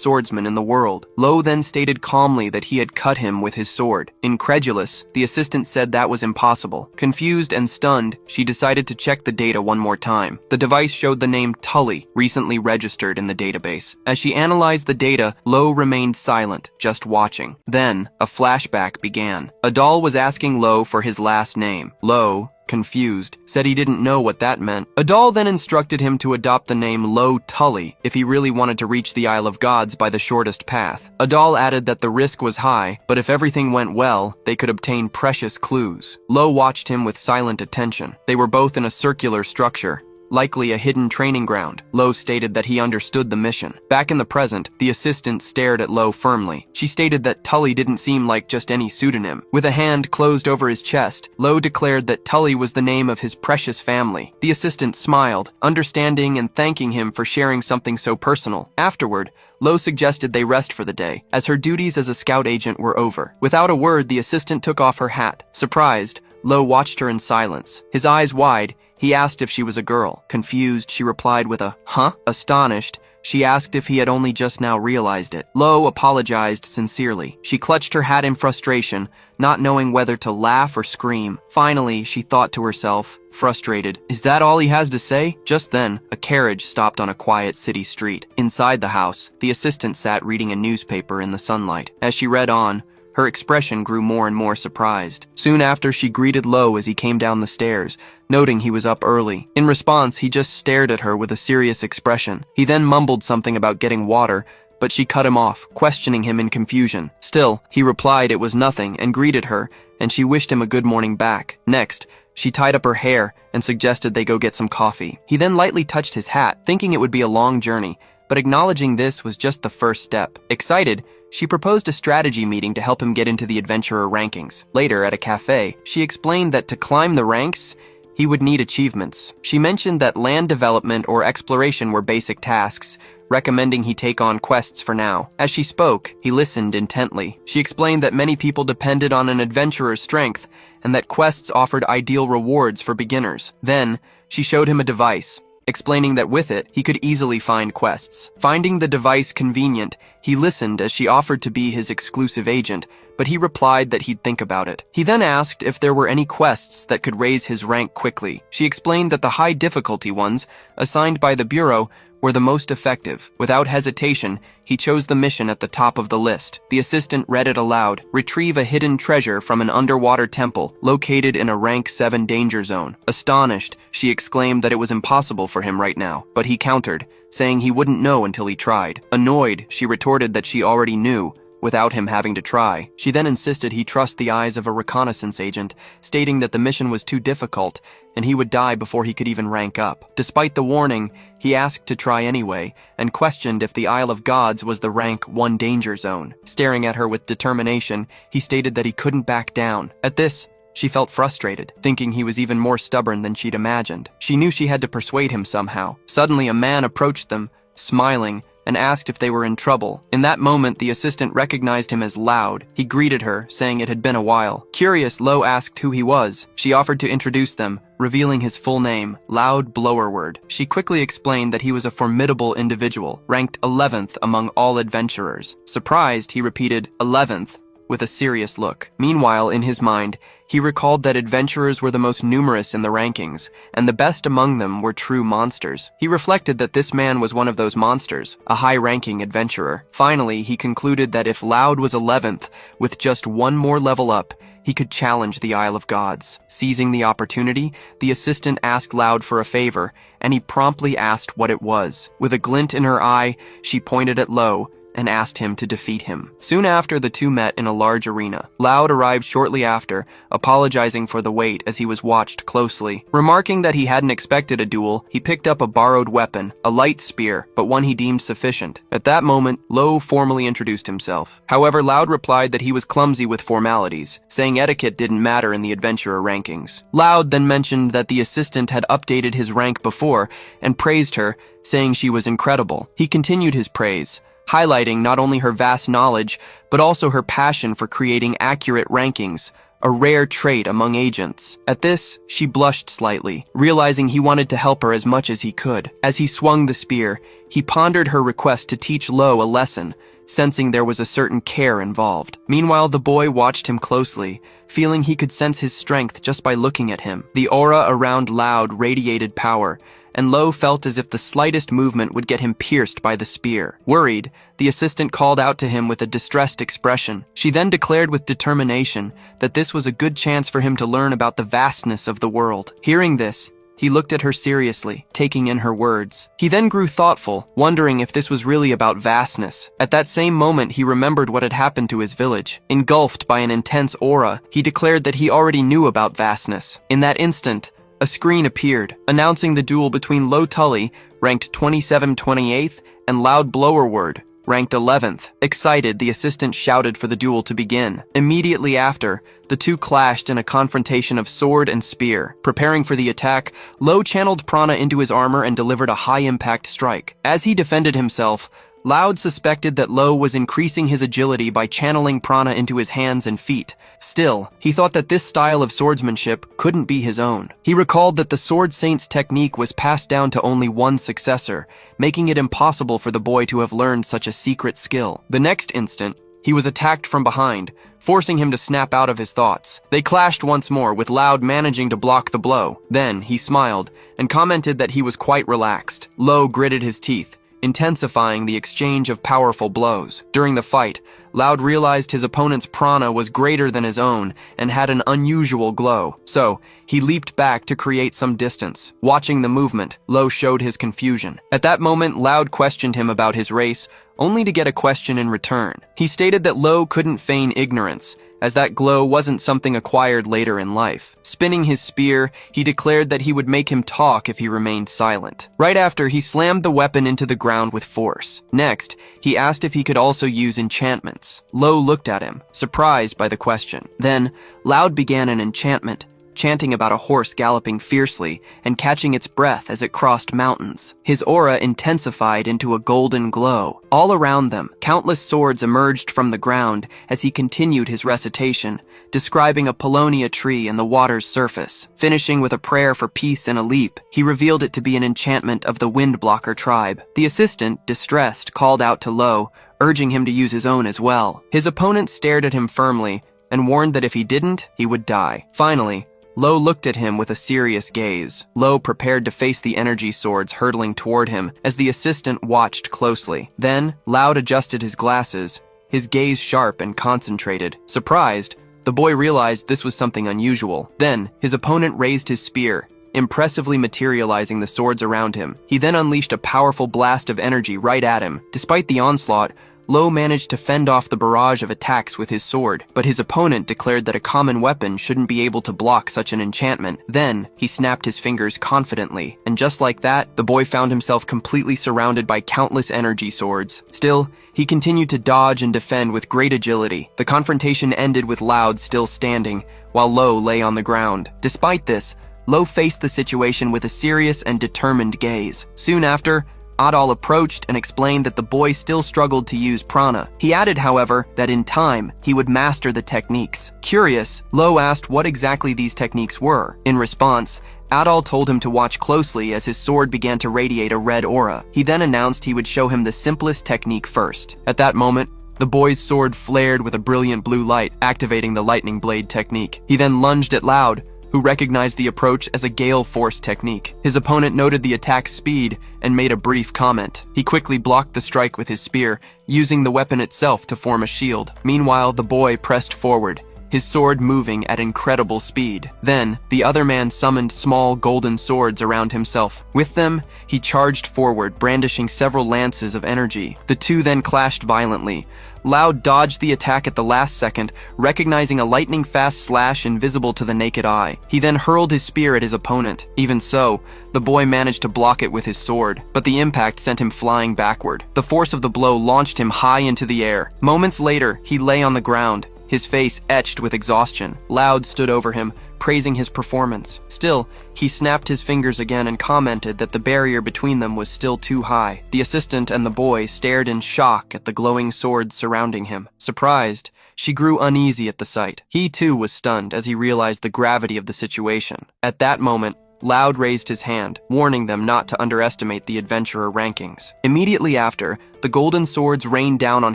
swordsman in the world. Lo then stated calmly that he had cut him with his sword. Incredulous, the assistant said that was impossible. Confused and stunned, she decided to check the data one more time. The device showed the name Tully, recently registered in the database. As she analyzed the data, Lo remained silent, just watching. Then, a flashback began. Adol was asking Lo for his last name. Lo, confused, said he didn't know what that meant. Adol then instructed him to adopt the name Lo Tully if he really wanted to reach the Isle of Gods by the shortest path. Adol added that the risk was high, but if everything went well, they could obtain precious clues. Lo watched him with silent attention. They were both in a circular structure, likely a hidden training ground. Lo stated that he understood the mission. Back in the present, the assistant stared at Lo firmly. She stated that Tully didn't seem like just any pseudonym. With a hand closed over his chest, Lo declared that Tully was the name of his precious family. The assistant smiled, understanding and thanking him for sharing something so personal. Afterward, Lo suggested they rest for the day, as her duties as a scout agent were over. Without a word, the assistant took off her hat. Surprised, Lo watched her in silence. His eyes wide, he asked if she was a girl. Confused, she replied with a, "Huh?" Astonished, she asked if he had only just now realized it. Lo apologized sincerely. She clutched her hat in frustration, not knowing whether to laugh or scream. Finally, she thought to herself, frustrated, "Is that all he has to say?" Just then, a carriage stopped on a quiet city street. Inside the house, the assistant sat reading a newspaper in the sunlight. As she read on, her expression grew more and more surprised. Soon after, she greeted Lo as he came down the stairs, noting he was up early. In response, he just stared at her with a serious expression. He then mumbled something about getting water, but she cut him off, questioning him in confusion. Still, he replied it was nothing and greeted her, and she wished him a good morning back. Next, she tied up her hair and suggested they go get some coffee. He then lightly touched his hat, thinking it would be a long journey, but acknowledging this was just the first step. Excited, she proposed a strategy meeting to help him get into the adventurer rankings. Later, at a cafe, she explained that to climb the ranks, he would need achievements. She mentioned that land development or exploration were basic tasks, recommending he take on quests for now. As she spoke, he listened intently. She explained that many people depended on an adventurer's strength, and that quests offered ideal rewards for beginners. Then, she showed him a device, explaining that with it, he could easily find quests. Finding the device convenient, he listened as she offered to be his exclusive agent, but he replied that he'd think about it. He then asked if there were any quests that could raise his rank quickly. She explained that the high difficulty ones, assigned by the Bureau, were the most effective. Without hesitation, he chose the mission at the top of the list. The assistant read it aloud: retrieve a hidden treasure from an underwater temple located in a rank 7 danger zone. Astonished, she exclaimed that it was impossible for him right now, but he countered, saying he wouldn't know until he tried. Annoyed, she retorted that she already knew, without him having to try. She then insisted he trust the eyes of a reconnaissance agent, stating that the mission was too difficult and he would die before he could even rank up. Despite the warning, he asked to try anyway and questioned if the Isle of Gods was the rank 1 danger zone. Staring at her with determination, he stated that he couldn't back down. At this, she felt frustrated, thinking he was even more stubborn than she'd imagined. She knew she had to persuade him somehow. Suddenly, a man approached them, smiling, and asked if they were in trouble. In that moment, the assistant recognized him as Loud. He greeted her, saying it had been a while. Curious, Lo asked who he was. She offered to introduce them, revealing his full name, Loud Blowerword. She quickly explained that he was a formidable individual, ranked 11th among all adventurers. Surprised, he repeated, 11th, with a serious look. Meanwhile, in his mind, he recalled that adventurers were the most numerous in the rankings, and the best among them were true monsters. He reflected that this man was one of those monsters, a high-ranking adventurer. Finally, he concluded that if Loud was 11th, with just one more level up, he could challenge the Isle of Gods. Seizing the opportunity, the assistant asked Loud for a favor, and he promptly asked what it was. With a glint in her eye, she pointed at Lo, and asked him to defeat him. Soon after, the two met in a large arena. Loud arrived shortly after, apologizing for the wait as he was watched closely. Remarking that he hadn't expected a duel, he picked up a borrowed weapon, a light spear, but one he deemed sufficient. At that moment, Lo formally introduced himself. However, Loud replied that he was clumsy with formalities, saying etiquette didn't matter in the adventurer rankings. Loud then mentioned that the assistant had updated his rank before and praised her, saying she was incredible. He continued his praise, highlighting not only her vast knowledge, but also her passion for creating accurate rankings, a rare trait among agents. At this, she blushed slightly, realizing he wanted to help her as much as he could. As he swung the spear, he pondered her request to teach Lo a lesson, sensing there was a certain care involved. Meanwhile, the boy watched him closely, feeling he could sense his strength just by looking at him. The aura around Loud radiated power, and Lo felt as if the slightest movement would get him pierced by the spear. Worried, the assistant called out to him with a distressed expression. She then declared with determination that this was a good chance for him to learn about the vastness of the world. Hearing this, he looked at her seriously, taking in her words. He then grew thoughtful, wondering if this was really about vastness. At that same moment, he remembered what had happened to his village. Engulfed by an intense aura, he declared that he already knew about vastness. In that instant, a screen appeared, announcing the duel between Lo Tully, ranked 27-28th, and Loud Blowerword, ranked 11th. Excited, the assistant shouted for the duel to begin. Immediately after, the two clashed in a confrontation of sword and spear. Preparing for the attack, Lo channeled prana into his armor and delivered a high-impact strike. As he defended himself, Loud suspected that Lo was increasing his agility by channeling prana into his hands and feet. Still, he thought that this style of swordsmanship couldn't be his own. He recalled that the Sword Saint's technique was passed down to only one successor, making it impossible for the boy to have learned such a secret skill. The next instant, he was attacked from behind, forcing him to snap out of his thoughts. They clashed once more, with Loud managing to block the blow. Then, he smiled, and commented that he was quite relaxed. Lo gritted his teeth, intensifying the exchange of powerful blows. During the fight, Loud realized his opponent's prana was greater than his own and had an unusual glow, so he leaped back to create some distance. Watching the movement, Lo showed his confusion. At that moment, Loud questioned him about his race, only to get a question in return. He stated that Lo couldn't feign ignorance, as that glow wasn't something acquired later in life. Spinning his spear, he declared that he would make him talk if he remained silent. Right after, he slammed the weapon into the ground with force. Next, he asked if he could also use enchantments. Lo looked at him, surprised by the question. Then, Loud began an enchantment, chanting about a horse galloping fiercely and catching its breath as it crossed mountains. His aura intensified into a golden glow. All around them, countless swords emerged from the ground as he continued his recitation, describing a paulownia tree and the water's surface. Finishing with a prayer for peace and a leap, he revealed it to be an enchantment of the Windblocker tribe. The assistant, distressed, called out to Lo, urging him to use his own as well. His opponent stared at him firmly and warned that if he didn't, he would die. Finally, Lo looked at him with a serious gaze. Lo prepared to face the energy swords hurtling toward him as the assistant watched closely. Then, Loud adjusted his glasses, his gaze sharp and concentrated. Surprised, the boy realized this was something unusual. Then, his opponent raised his spear, impressively materializing the swords around him. He then unleashed a powerful blast of energy right at him. Despite the onslaught, Lo managed to fend off the barrage of attacks with his sword, but his opponent declared that a common weapon shouldn't be able to block such an enchantment. Then, he snapped his fingers confidently, and just like that, the boy found himself completely surrounded by countless energy swords. Still, he continued to dodge and defend with great agility. The confrontation ended with Loud still standing, while Lo lay on the ground. Despite this, Lo faced the situation with a serious and determined gaze. Soon after, Adal approached and explained that the boy still struggled to use prana. He added, however, that in time, he would master the techniques. Curious, Lo asked what exactly these techniques were. In response, Adal told him to watch closely as his sword began to radiate a red aura. He then announced he would show him the simplest technique first. At that moment, the boy's sword flared with a brilliant blue light, activating the lightning blade technique. He then lunged at Loud, who recognized the approach as a gale force technique. His opponent noted the attack's speed and made a brief comment. He quickly blocked the strike with his spear, using the weapon itself to form a shield. Meanwhile, the boy pressed forward, his sword moving at incredible speed. Then, the other man summoned small golden swords around himself. With them, he charged forward, brandishing several lances of energy. The two then clashed violently. Loud dodged the attack at the last second, recognizing a lightning-fast slash invisible to the naked eye. He then hurled his spear at his opponent. Even so, the boy managed to block it with his sword, but the impact sent him flying backward. The force of the blow launched him high into the air. Moments later, he lay on the ground, his face etched with exhaustion. Loud stood over him, praising his performance. Still, he snapped his fingers again and commented that the barrier between them was still too high. The assistant and the boy stared in shock at the glowing swords surrounding him. Surprised, she grew uneasy at the sight. He too was stunned as he realized the gravity of the situation. At that moment, Loud raised his hand, warning them not to underestimate the adventurer rankings. Immediately after, the golden swords rained down on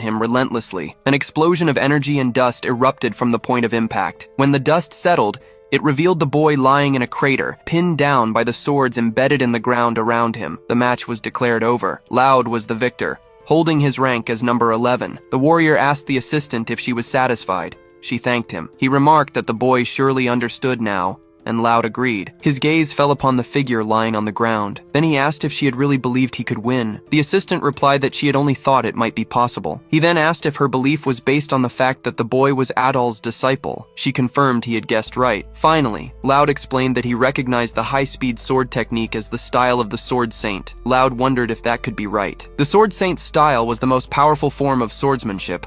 him relentlessly. An explosion of energy and dust erupted from the point of impact. When the dust settled, it revealed the boy lying in a crater, pinned down by the swords embedded in the ground around him. The match was declared over. Loud was the victor, holding his rank as number 11. The warrior asked the assistant if she was satisfied. She thanked him. He remarked that the boy surely understood now, and Loud agreed. His gaze fell upon the figure lying on the ground. Then he asked if she had really believed he could win. The assistant replied that she had only thought it might be possible. He then asked if her belief was based on the fact that the boy was Adal's disciple. She confirmed he had guessed right. Finally, Loud explained that he recognized the high-speed sword technique as the style of the Sword Saint. Loud wondered if that could be right. The Sword Saint's style was the most powerful form of swordsmanship,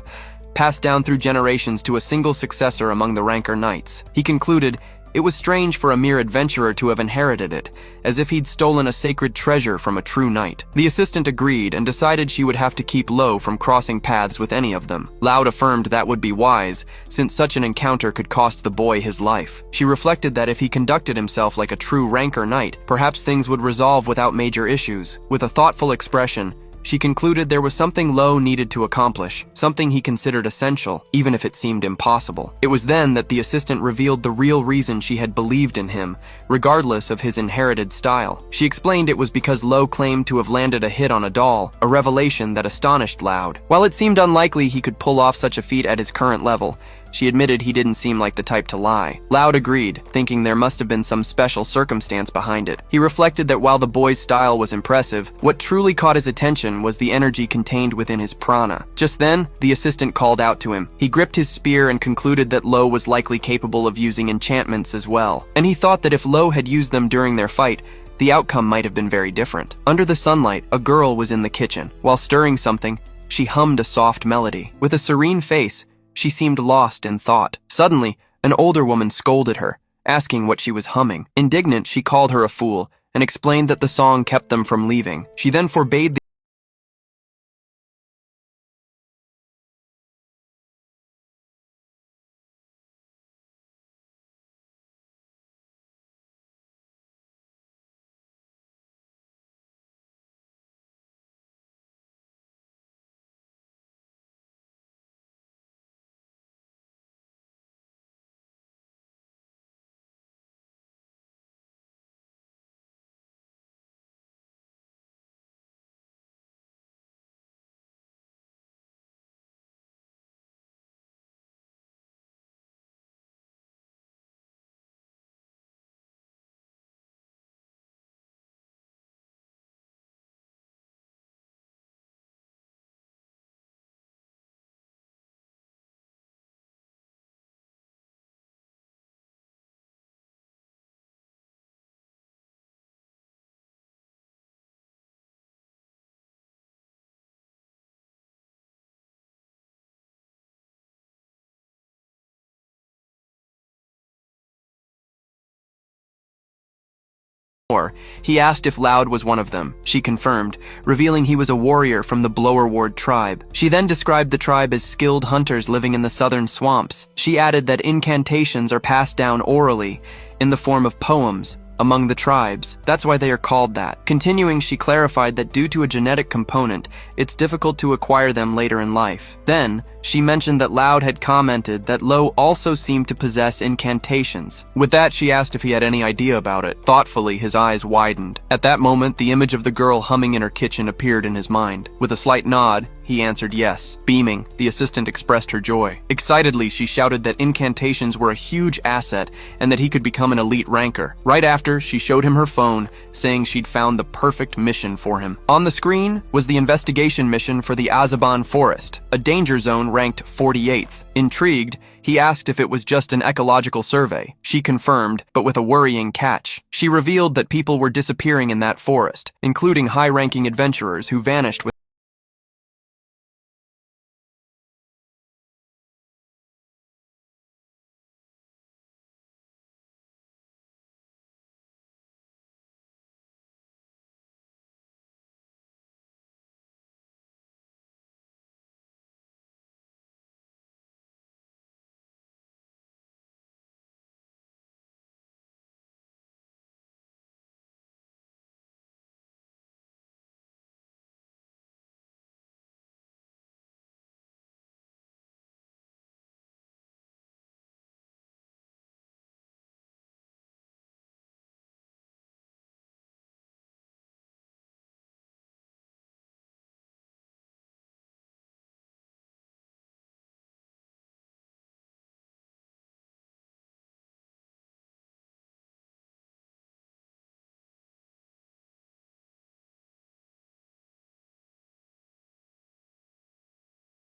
passed down through generations to a single successor among the Ranker Knights. He concluded it was strange for a mere adventurer to have inherited it, as if he'd stolen a sacred treasure from a true knight. The assistant agreed and decided she would have to keep Lo from crossing paths with any of them. Loud affirmed that would be wise, since such an encounter could cost the boy his life. She reflected that if he conducted himself like a true Ranker Knight, perhaps things would resolve without major issues. With a thoughtful expression, she concluded there was something Lo needed to accomplish, something he considered essential, even if it seemed impossible. It was then that the assistant revealed the real reason she had believed in him, regardless of his inherited style. She explained it was because Lo claimed to have landed a hit on a doll, a revelation that astonished Loud. While it seemed unlikely he could pull off such a feat at his current level, she admitted he didn't seem like the type to lie. Loud agreed, thinking there must have been some special circumstance behind it. He reflected that while the boy's style was impressive, what truly caught his attention was the energy contained within his prana. Just then, the assistant called out to him. He gripped his spear and concluded that Lo was likely capable of using enchantments as well. And he thought that if Lo had used them during their fight, the outcome might have been very different. Under the sunlight, a girl was in the kitchen. While stirring something, she hummed a soft melody. With a serene face, she seemed lost in thought. Suddenly, an older woman scolded her, asking what she was humming. Indignant, she called her a fool and explained that the song kept them from leaving. She then forbade the He asked if Loud was one of them. She confirmed, revealing he was a warrior from the Blower Ward tribe. She then described the tribe as skilled hunters living in the southern swamps. She added that incantations are passed down orally, in the form of poems, among the tribes. That's why they are called that. Continuing, she clarified that due to a genetic component, it's difficult to acquire them later in life. Then, she mentioned that Loud had commented that Lo also seemed to possess incantations. With that, she asked if he had any idea about it. Thoughtfully, his eyes widened. At that moment, the image of the girl humming in her kitchen appeared in his mind. With a slight nod, he answered yes. Beaming, the assistant expressed her joy. Excitedly, she shouted that incantations were a huge asset and that he could become an elite ranker. Right after, she showed him her phone, saying she'd found the perfect mission for him. On the screen was the investigation mission for the Azaban Forest, a danger zone ranked 48th. Intrigued, he asked if it was just an ecological survey. She confirmed, but with a worrying catch. She revealed that people were disappearing in that forest, including high-ranking adventurers who vanished with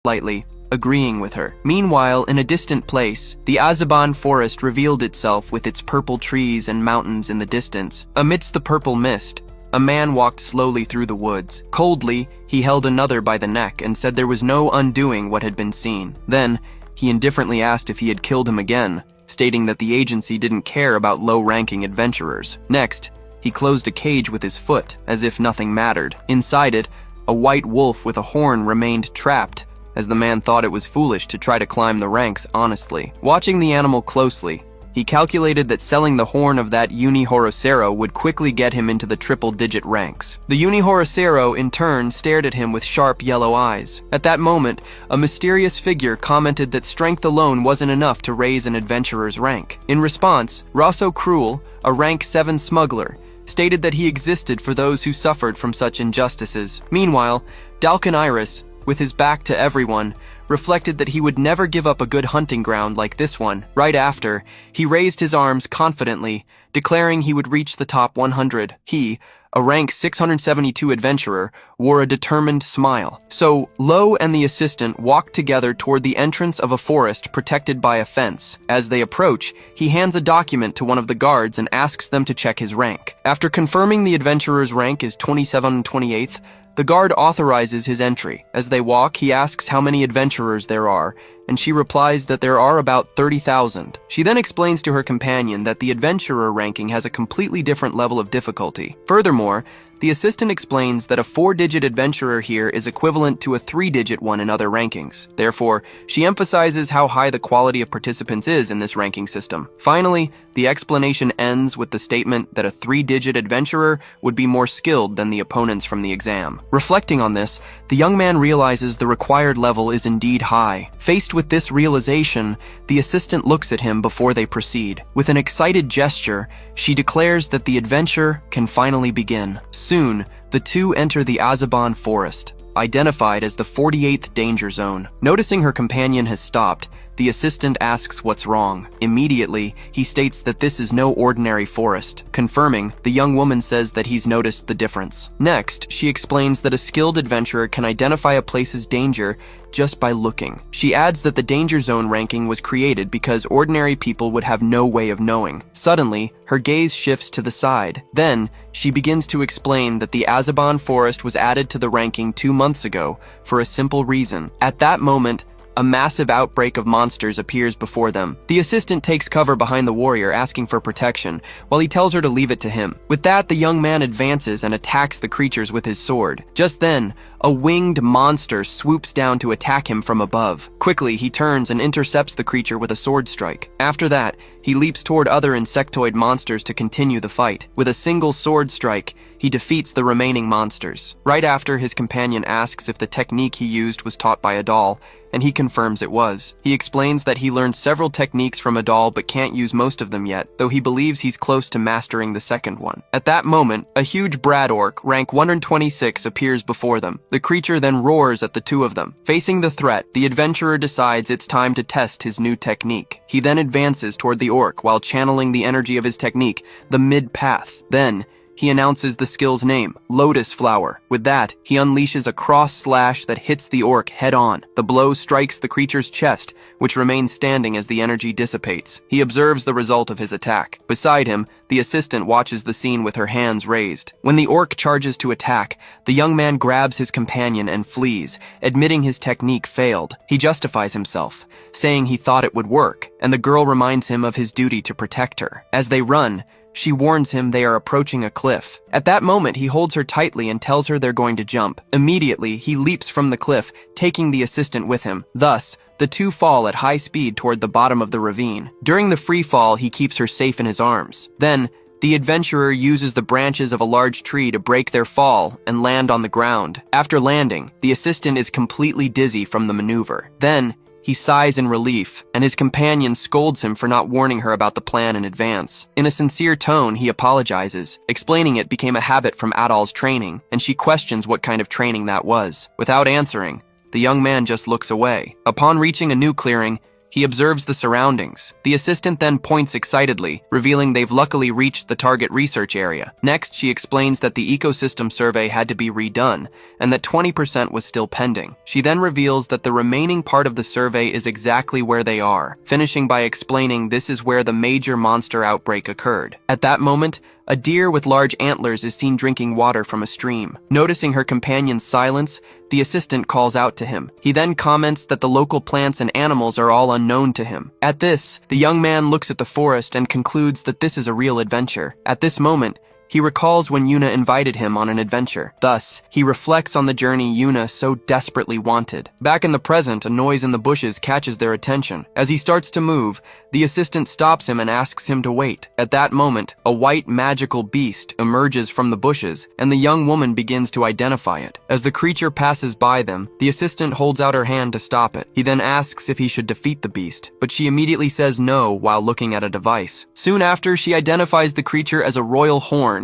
lightly, agreeing with her. Meanwhile, in a distant place, the Azaban forest revealed itself with its purple trees and mountains in the distance. Amidst the purple mist, a man walked slowly through the woods. Coldly, he held another by the neck and said there was no undoing what had been seen. Then, he indifferently asked if he had killed him again, stating that the agency didn't care about low-ranking adventurers. Next, he closed a cage with his foot, as if nothing mattered. Inside it, a white wolf with a horn remained trapped, as the man thought it was foolish to try to climb the ranks honestly. Watching the animal closely, he calculated that selling the horn of that Unihorosero would quickly get him into the triple-digit ranks. The Unihorosero, in turn, stared at him with sharp yellow eyes. At that moment, a mysterious figure commented that strength alone wasn't enough to raise an adventurer's rank. In response, Rosso Cruel, a rank 7 smuggler, stated that he existed for those who suffered from such injustices. Meanwhile, Dalkin Iris, with his back to everyone, reflected that he would never give up a good hunting ground like this one. Right after, he raised his arms confidently, declaring he would reach the top 100. He, a rank 672 adventurer, wore a determined smile. So, Lo and the assistant walked together toward the entrance of a forest protected by a fence. As they approach, he hands a document to one of the guards and asks them to check his rank. After confirming the adventurer's rank is 27/28th, the guard authorizes his entry. As they walk, he asks how many adventurers there are, and she replies that there are about 30,000. She then explains to her companion that the adventurer ranking has a completely different level of difficulty. Furthermore, the assistant explains that a 4-digit adventurer here is equivalent to a 3-digit one in other rankings. Therefore, she emphasizes how high the quality of participants is in this ranking system. Finally, the explanation ends with the statement that a 3-digit adventurer would be more skilled than the opponents from the exam. Reflecting on this, the young man realizes the required level is indeed high. Faced with this realization, the assistant looks at him before they proceed. With an excited gesture, she declares that the adventure can finally begin. Soon, the two enter the Azaban forest, identified as the 48th danger zone. Noticing her companion has stopped, the assistant asks what's wrong. Immediately, he states that this is no ordinary forest. Confirming, the young woman says that he's noticed the difference. Next, she explains that a skilled adventurer can identify a place's danger just by looking. She adds that the danger zone ranking was created because ordinary people would have no way of knowing. Suddenly, her gaze shifts to the side. Then, she begins to explain that the Azaban forest was added to the ranking 2 months ago for a simple reason. At that moment, a massive outbreak of monsters appears before them. The assistant takes cover behind the warrior, asking for protection, while he tells her to leave it to him. With that, the young man advances and attacks the creatures with his sword. Just then, a winged monster swoops down to attack him from above. Quickly, he turns and intercepts the creature with a sword strike. After that, he leaps toward other insectoid monsters to continue the fight. With a single sword strike, he defeats the remaining monsters. Right after, his companion asks if the technique he used was taught by a doll, and he confirms it was. He explains that he learned several techniques from a doll but can't use most of them yet, though he believes he's close to mastering the second one. At that moment, a huge Brad orc, rank 126, appears before them. The creature then roars at the two of them. Facing the threat, the adventurer decides it's time to test his new technique. He then advances toward the orc while channeling the energy of his technique, the mid-path. Then, he announces the skill's name, Lotus Flower. With that, he unleashes a cross slash that hits the orc head-on. The blow strikes the creature's chest, which remains standing as the energy dissipates. He observes the result of his attack. Beside him, the assistant watches the scene with her hands raised. When the orc charges to attack, the young man grabs his companion and flees, admitting his technique failed. He justifies himself, saying he thought it would work, and the girl reminds him of his duty to protect her. As they run, she warns him they are approaching a cliff. At that moment, he holds her tightly and tells her they're going to jump. Immediately, he leaps from the cliff, taking the assistant with him. Thus, the two fall at high speed toward the bottom of the ravine. During the free fall, he keeps her safe in his arms. Then, the adventurer uses the branches of a large tree to break their fall and land on the ground. After landing, the assistant is completely dizzy from the maneuver. Then, he sighs in relief, and his companion scolds him for not warning her about the plan in advance. In a sincere tone, he apologizes, explaining it became a habit from Adol's training, and she questions what kind of training that was. Without answering, the young man just looks away. Upon reaching a new clearing, he observes the surroundings. The assistant then points excitedly, revealing they've luckily reached the target research area. Next, she explains that the ecosystem survey had to be redone, and that 20% was still pending. She then reveals that the remaining part of the survey is exactly where they are, finishing by explaining this is where the major monster outbreak occurred. At that moment, a deer with large antlers is seen drinking water from a stream. Noticing her companion's silence, the assistant calls out to him. He then comments that the local plants and animals are all unknown to him. At this, the young man looks at the forest and concludes that this is a real adventure. At this moment, he recalls when Yuna invited him on an adventure. Thus, he reflects on the journey Yuna so desperately wanted. Back in the present, a noise in the bushes catches their attention. As he starts to move, the assistant stops him and asks him to wait. At that moment, a white magical beast emerges from the bushes, and the young woman begins to identify it. As the creature passes by them, the assistant holds out her hand to stop it. He then asks if he should defeat the beast, but she immediately says no while looking at a device. Soon after, she identifies the creature as a royal horn,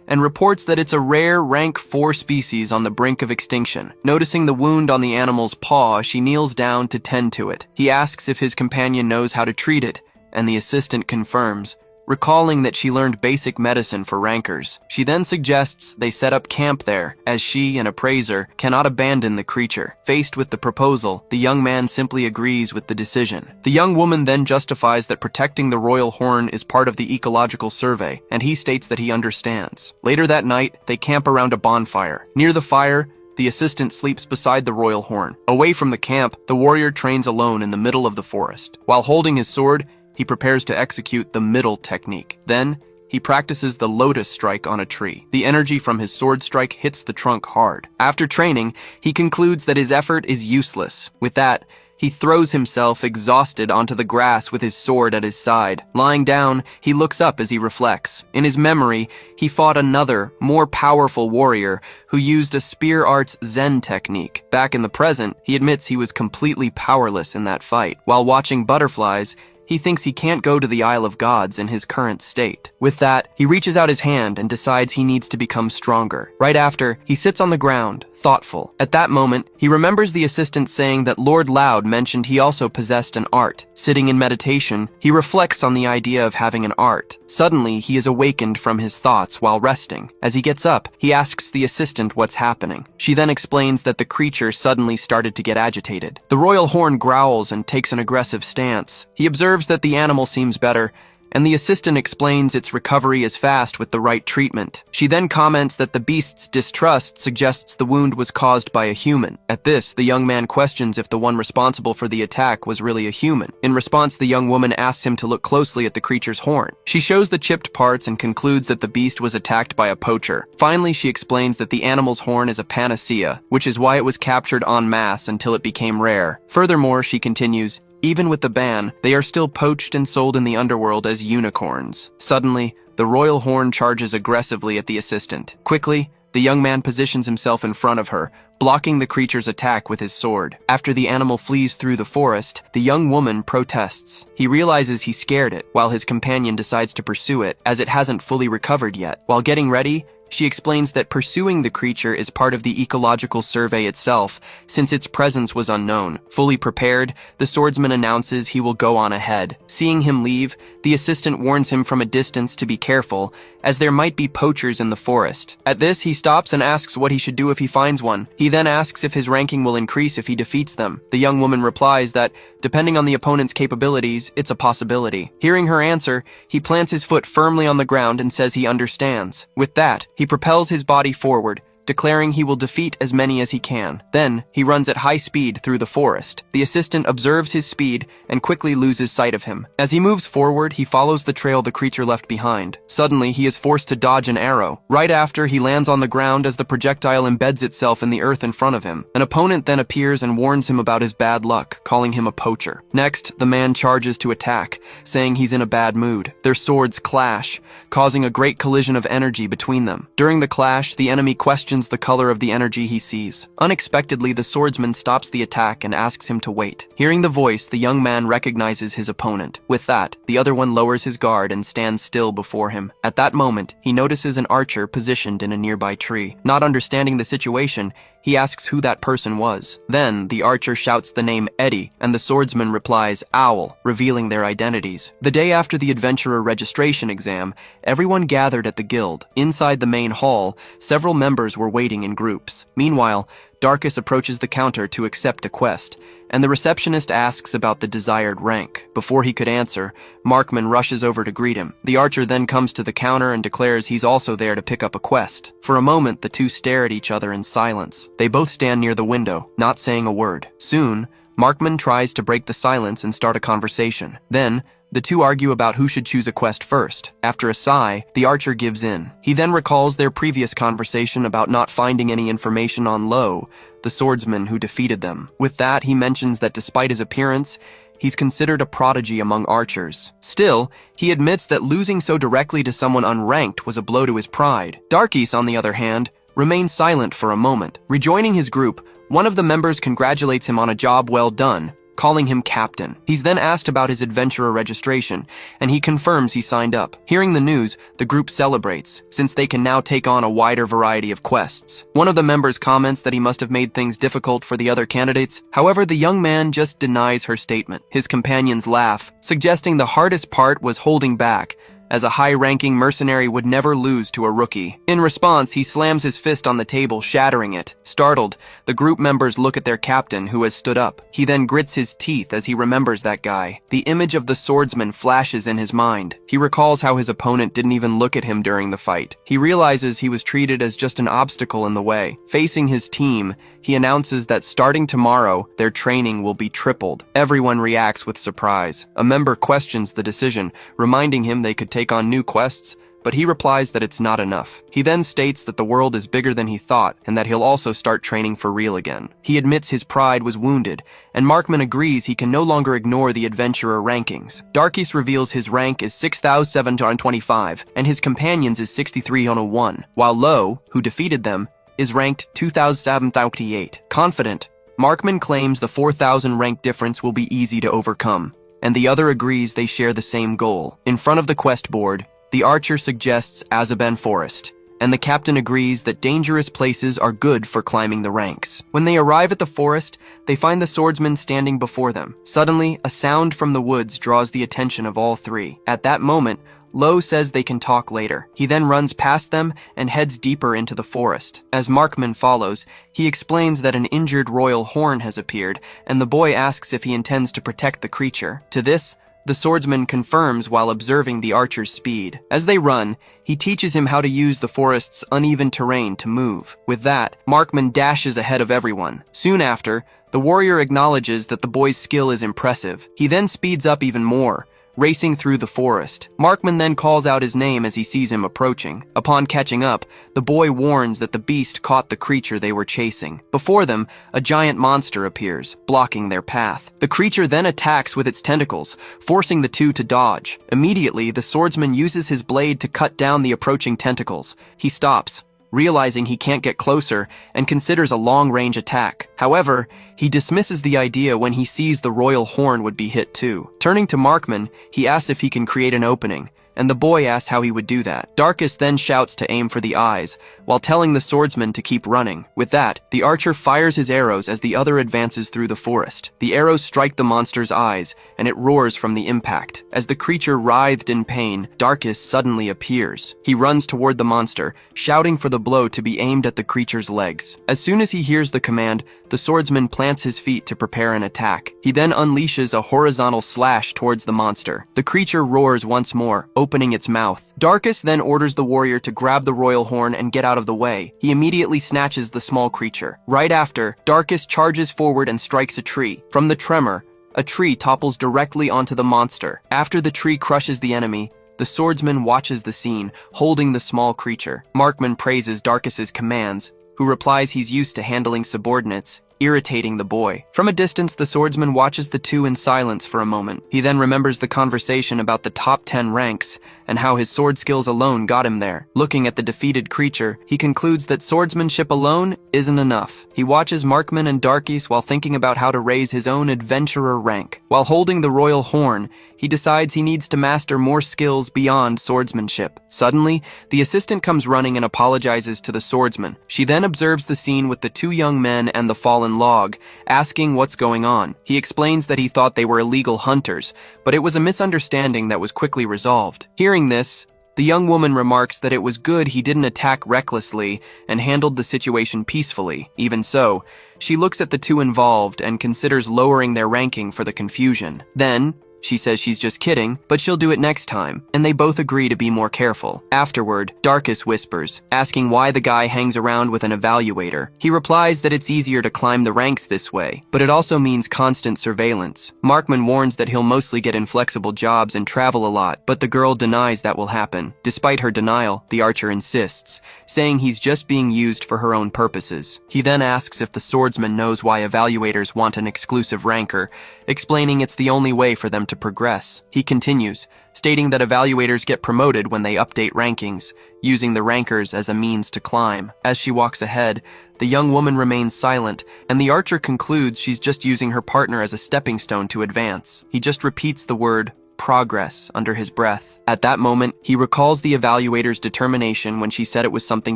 and reports that it's a rare rank 4 species on the brink of extinction. Noticing the wound on the animal's paw, she kneels down to tend to it. He asks if his companion knows how to treat it, and the assistant confirms, recalling that she learned basic medicine for rankers. She then suggests they set up camp there, as she, an appraiser, cannot abandon the creature. Faced with the proposal, the young man simply agrees with the decision. The young woman then justifies that protecting the royal horn is part of the ecological survey, and he states that he understands. Later that night, they camp around a bonfire. Near the fire, the assistant sleeps beside the royal horn. Away from the camp, the warrior trains alone in the middle of the forest. While holding his sword, he prepares to execute the middle technique. Then, he practices the lotus strike on a tree. The energy from his sword strike hits the trunk hard. After training, he concludes that his effort is useless. With that, he throws himself exhausted onto the grass with his sword at his side. Lying down, he looks up as he reflects. In his memory, he fought another, more powerful warrior who used a spear art's Zen technique. Back in the present, he admits he was completely powerless in that fight. While watching butterflies, he thinks he can't go to the Isle of Gods in his current state. With that, he reaches out his hand and decides he needs to become stronger. Right after, he sits on the ground, thoughtful. At that moment, he remembers the assistant saying that Lord Loud mentioned he also possessed an art. Sitting in meditation, he reflects on the idea of having an art. Suddenly, he is awakened from his thoughts while resting. As he gets up, he asks the assistant what's happening. She then explains that the creature suddenly started to get agitated. The royal horn growls and takes an aggressive stance. He observes that the animal seems better, and the assistant explains its recovery is fast with the right treatment. She then comments that the beast's distrust suggests the wound was caused by a human. At this, the young man questions if the one responsible for the attack was really a human. In response, the young woman asks him to look closely at the creature's horn. She shows the chipped parts and concludes that the beast was attacked by a poacher. Finally, she explains that the animal's horn is a panacea, which is why it was captured en masse until it became rare. Furthermore, she continues, even with the ban, they are still poached and sold in the underworld as unicorns. Suddenly, the royal horn charges aggressively at the assistant. Quickly, the young man positions himself in front of her, blocking the creature's attack with his sword. After the animal flees through the forest, the young woman protests. He realizes he scared it, while his companion decides to pursue it, as it hasn't fully recovered yet. While getting ready, she explains that pursuing the creature is part of the ecological survey itself, since its presence was unknown. Fully prepared, the swordsman announces he will go on ahead. Seeing him leave, the assistant warns him from a distance to be careful, as there might be poachers in the forest. At this, he stops and asks what he should do if he finds one. He then asks if his ranking will increase if he defeats them. The young woman replies that, depending on the opponent's capabilities, it's a possibility. Hearing her answer, he plants his foot firmly on the ground and says he understands. With that, he propels his body forward, declaring he will defeat as many as he can. Then, he runs at high speed through the forest. The assistant observes his speed and quickly loses sight of him. As he moves forward, he follows the trail the creature left behind. Suddenly, he is forced to dodge an arrow. Right after, he lands on the ground as the projectile embeds itself in the earth in front of him. An opponent then appears and warns him about his bad luck, calling him a poacher. Next, the man charges to attack, saying he's in a bad mood. Their swords clash, causing a great collision of energy between them. During the clash, the enemy questions the color of the energy he sees. Unexpectedly, the swordsman stops the attack and asks him to wait. Hearing the voice, the young man recognizes his opponent. With that, the other one lowers his guard and stands still before him. At that moment, he notices an archer positioned in a nearby tree. Not understanding the situation, he asks who that person was. Then, the archer shouts the name Eddie, and the swordsman replies Owl, revealing their identities. The day after the adventurer registration exam, everyone gathered at the guild. Inside the main hall, several members were waiting in groups. Meanwhile, Darkus approaches the counter to accept a quest, and the receptionist asks about the desired rank. Before he could answer, Markman rushes over to greet him. The archer then comes to the counter and declares he's also there to pick up a quest. For a moment, the two stare at each other in silence. They both stand near the window, not saying a word. Soon, Markman tries to break the silence and start a conversation. Then, the two argue about who should choose a quest first. After a sigh, the archer gives in. He then recalls their previous conversation about not finding any information on Lo, the swordsman who defeated them. With that, he mentions that despite his appearance, he's considered a prodigy among archers. Still, he admits that losing so directly to someone unranked was a blow to his pride. Darkus, on the other hand, remains silent for a moment. Rejoining his group, one of the members congratulates him on a job well done, calling him captain. He's then asked about his adventurer registration, and he confirms he signed up. Hearing the news, the group celebrates, since they can now take on a wider variety of quests. One of the members comments that he must have made things difficult for the other candidates. However, the young man just denies her statement. His companions laugh, suggesting the hardest part was holding back, as a high-ranking mercenary would never lose to a rookie. In response, he slams his fist on the table, shattering it. Startled, the group members look at their captain, who has stood up. He then grits his teeth as he remembers that guy. The image of the swordsman flashes in his mind. He recalls how his opponent didn't even look at him during the fight. He realizes he was treated as just an obstacle in the way. Facing his team, he announces that starting tomorrow, their training will be tripled. Everyone reacts with surprise. A member questions the decision, reminding him they could take on new quests, but he replies that it's not enough. He then states that the world is bigger than he thought, and that he'll also start training for real again. He admits his pride was wounded, and Markman agrees he can no longer ignore the adventurer rankings. Darkus reveals his rank is 6,725, and his companions is 6,301, while Lo, who defeated them, is ranked 2,738. Confident, Markman claims the 4,000 rank difference will be easy to overcome, and the other agrees they share the same goal. In front of the quest board, the archer suggests Azaban Forest, and the captain agrees that dangerous places are good for climbing the ranks. When they arrive at the forest, they find the swordsman standing before them. Suddenly, a sound from the woods draws the attention of all three. At that moment, Lo says they can talk later. He then runs past them and heads deeper into the forest. As Markman follows, he explains that an injured royal horn has appeared, and the boy asks if he intends to protect the creature. To this, the swordsman confirms while observing the archer's speed. As they run, he teaches him how to use the forest's uneven terrain to move. With that, Markman dashes ahead of everyone. Soon after, the warrior acknowledges that the boy's skill is impressive. He then speeds up even more, racing through the forest. Markman then calls out his name as he sees him approaching. Upon catching up, the boy warns that the beast caught the creature they were chasing. Before them, a giant monster appears, blocking their path. The creature then attacks with its tentacles, forcing the two to dodge. Immediately, the swordsman uses his blade to cut down the approaching tentacles. He stops, realizing he can't get closer, and considers a long-range attack. However, he dismisses the idea when he sees the royal horn would be hit too. Turning to Markman, he asks if he can create an opening, and the boy asks how he would do that. Darkus then shouts to aim for the eyes, while telling the swordsman to keep running. With that, the archer fires his arrows as the other advances through the forest. The arrows strike the monster's eyes, and it roars from the impact. As the creature writhed in pain, Darkus suddenly appears. He runs toward the monster, shouting for the blow to be aimed at the creature's legs. As soon as he hears the command, the swordsman plants his feet to prepare an attack. He then unleashes a horizontal slash towards the monster. The creature roars once more, opening its mouth. Darkus then orders the warrior to grab the royal horn and get out of the way. He immediately snatches the small creature. Right after, Darkus charges forward and strikes a tree. From the tremor, a tree topples directly onto the monster. After the tree crushes the enemy, the swordsman watches the scene, holding the small creature. Markman praises Darkus's commands, who replies he's used to handling subordinates, irritating the boy. From a distance, the swordsman watches the two in silence for a moment. He then remembers the conversation about the top 10 ranks and how his sword skills alone got him there. Looking at the defeated creature, he concludes that swordsmanship alone isn't enough. He watches Markman and Darkus while thinking about how to raise his own adventurer rank. While holding the royal horn, he decides he needs to master more skills beyond swordsmanship. Suddenly, the assistant comes running and apologizes to the swordsman. She then observes the scene with the two young men and the fallen log, asking what's going on. He explains that he thought they were illegal hunters, but it was a misunderstanding that was quickly resolved. Hearing this, the young woman remarks that it was good he didn't attack recklessly and handled the situation peacefully. Even so, she looks at the two involved and considers lowering their ranking for the confusion. Then, she says she's just kidding, but she'll do it next time, and they both agree to be more careful. Afterward, Darkus whispers, asking why the guy hangs around with an evaluator. He replies that it's easier to climb the ranks this way, but it also means constant surveillance. Markman warns that he'll mostly get inflexible jobs and travel a lot, but the girl denies that will happen. Despite her denial, the archer insists, saying he's just being used for her own purposes. He then asks if the swordsman knows why evaluators want an exclusive ranker, explaining it's the only way for them to progress. He continues, stating that evaluators get promoted when they update rankings, using the rankers as a means to climb. As she walks ahead, the young woman remains silent, and the archer concludes she's just using her partner as a stepping stone to advance. He just repeats the word progress under his breath. At that moment, he recalls the evaluator's determination when she said it was something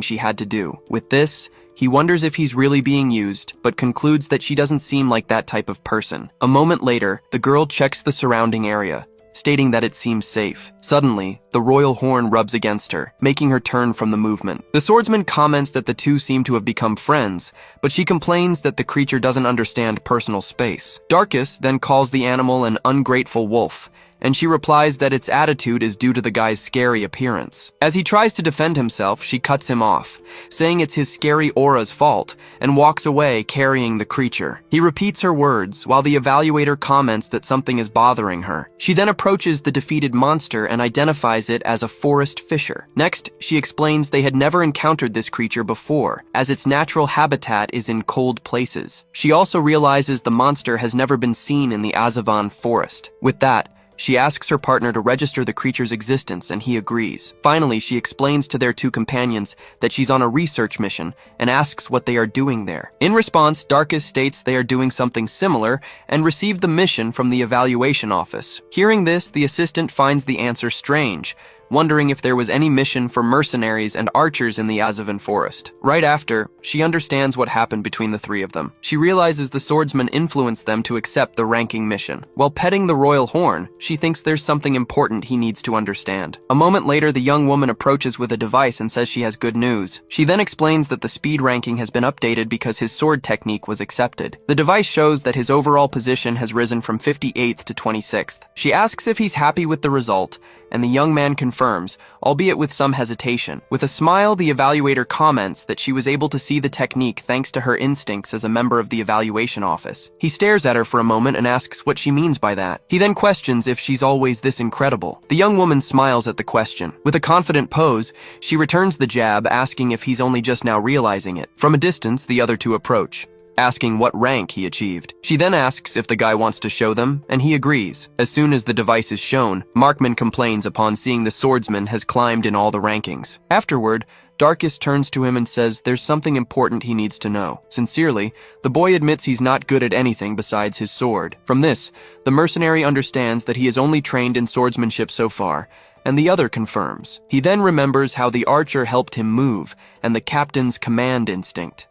she had to do. With this, he wonders if he's really being used, but concludes that she doesn't seem like that type of person. A moment later, the girl checks the surrounding area, stating that it seems safe. Suddenly, the royal horn rubs against her, making her turn from the movement. The swordsman comments that the two seem to have become friends, but she complains that the creature doesn't understand personal space. Darkus then calls the animal an ungrateful wolf, and she replies that its attitude is due to the guy's scary appearance. As he tries to defend himself, she cuts him off, saying it's his scary aura's fault, and walks away carrying the creature. He repeats her words, while the evaluator comments that something is bothering her. She then approaches the defeated monster and identifies it as a forest fisher. Next, she explains they had never encountered this creature before, as its natural habitat is in cold places. She also realizes the monster has never been seen in the Azavan forest. With that, she asks her partner to register the creature's existence, and he agrees. Finally, she explains to their two companions that she's on a research mission and asks what they are doing there. In response, Darkus states they are doing something similar and received the mission from the evaluation office. Hearing this, the assistant finds the answer strange, wondering if there was any mission for mercenaries and archers in the Azavan forest. Right after, she understands what happened between the three of them. She realizes the swordsman influenced them to accept the ranking mission. While petting the royal horn, she thinks there's something important he needs to understand. A moment later, the young woman approaches with a device and says she has good news. She then explains that the speed ranking has been updated because his sword technique was accepted. The device shows that his overall position has risen from 58th to 26th. She asks if he's happy with the result, and the young man confirms, albeit with some hesitation. With a smile, the evaluator comments that she was able to see the technique thanks to her instincts as a member of the evaluation office. He stares at her for a moment and asks what she means by that. He then questions if she's always this incredible. The young woman smiles at the question. With a confident pose, she returns the jab, asking if he's only just now realizing it. From a distance, the other two approach, asking what rank he achieved. She then asks if the guy wants to show them, and he agrees. As soon as the device is shown, Markman complains upon seeing the swordsman has climbed in all the rankings. Afterward, Darkus turns to him and says there's something important he needs to know. Sincerely, the boy admits he's not good at anything besides his sword. From this, the mercenary understands that he is only trained in swordsmanship so far, and the other confirms. He then remembers how the archer helped him move, and the captain's command instinct.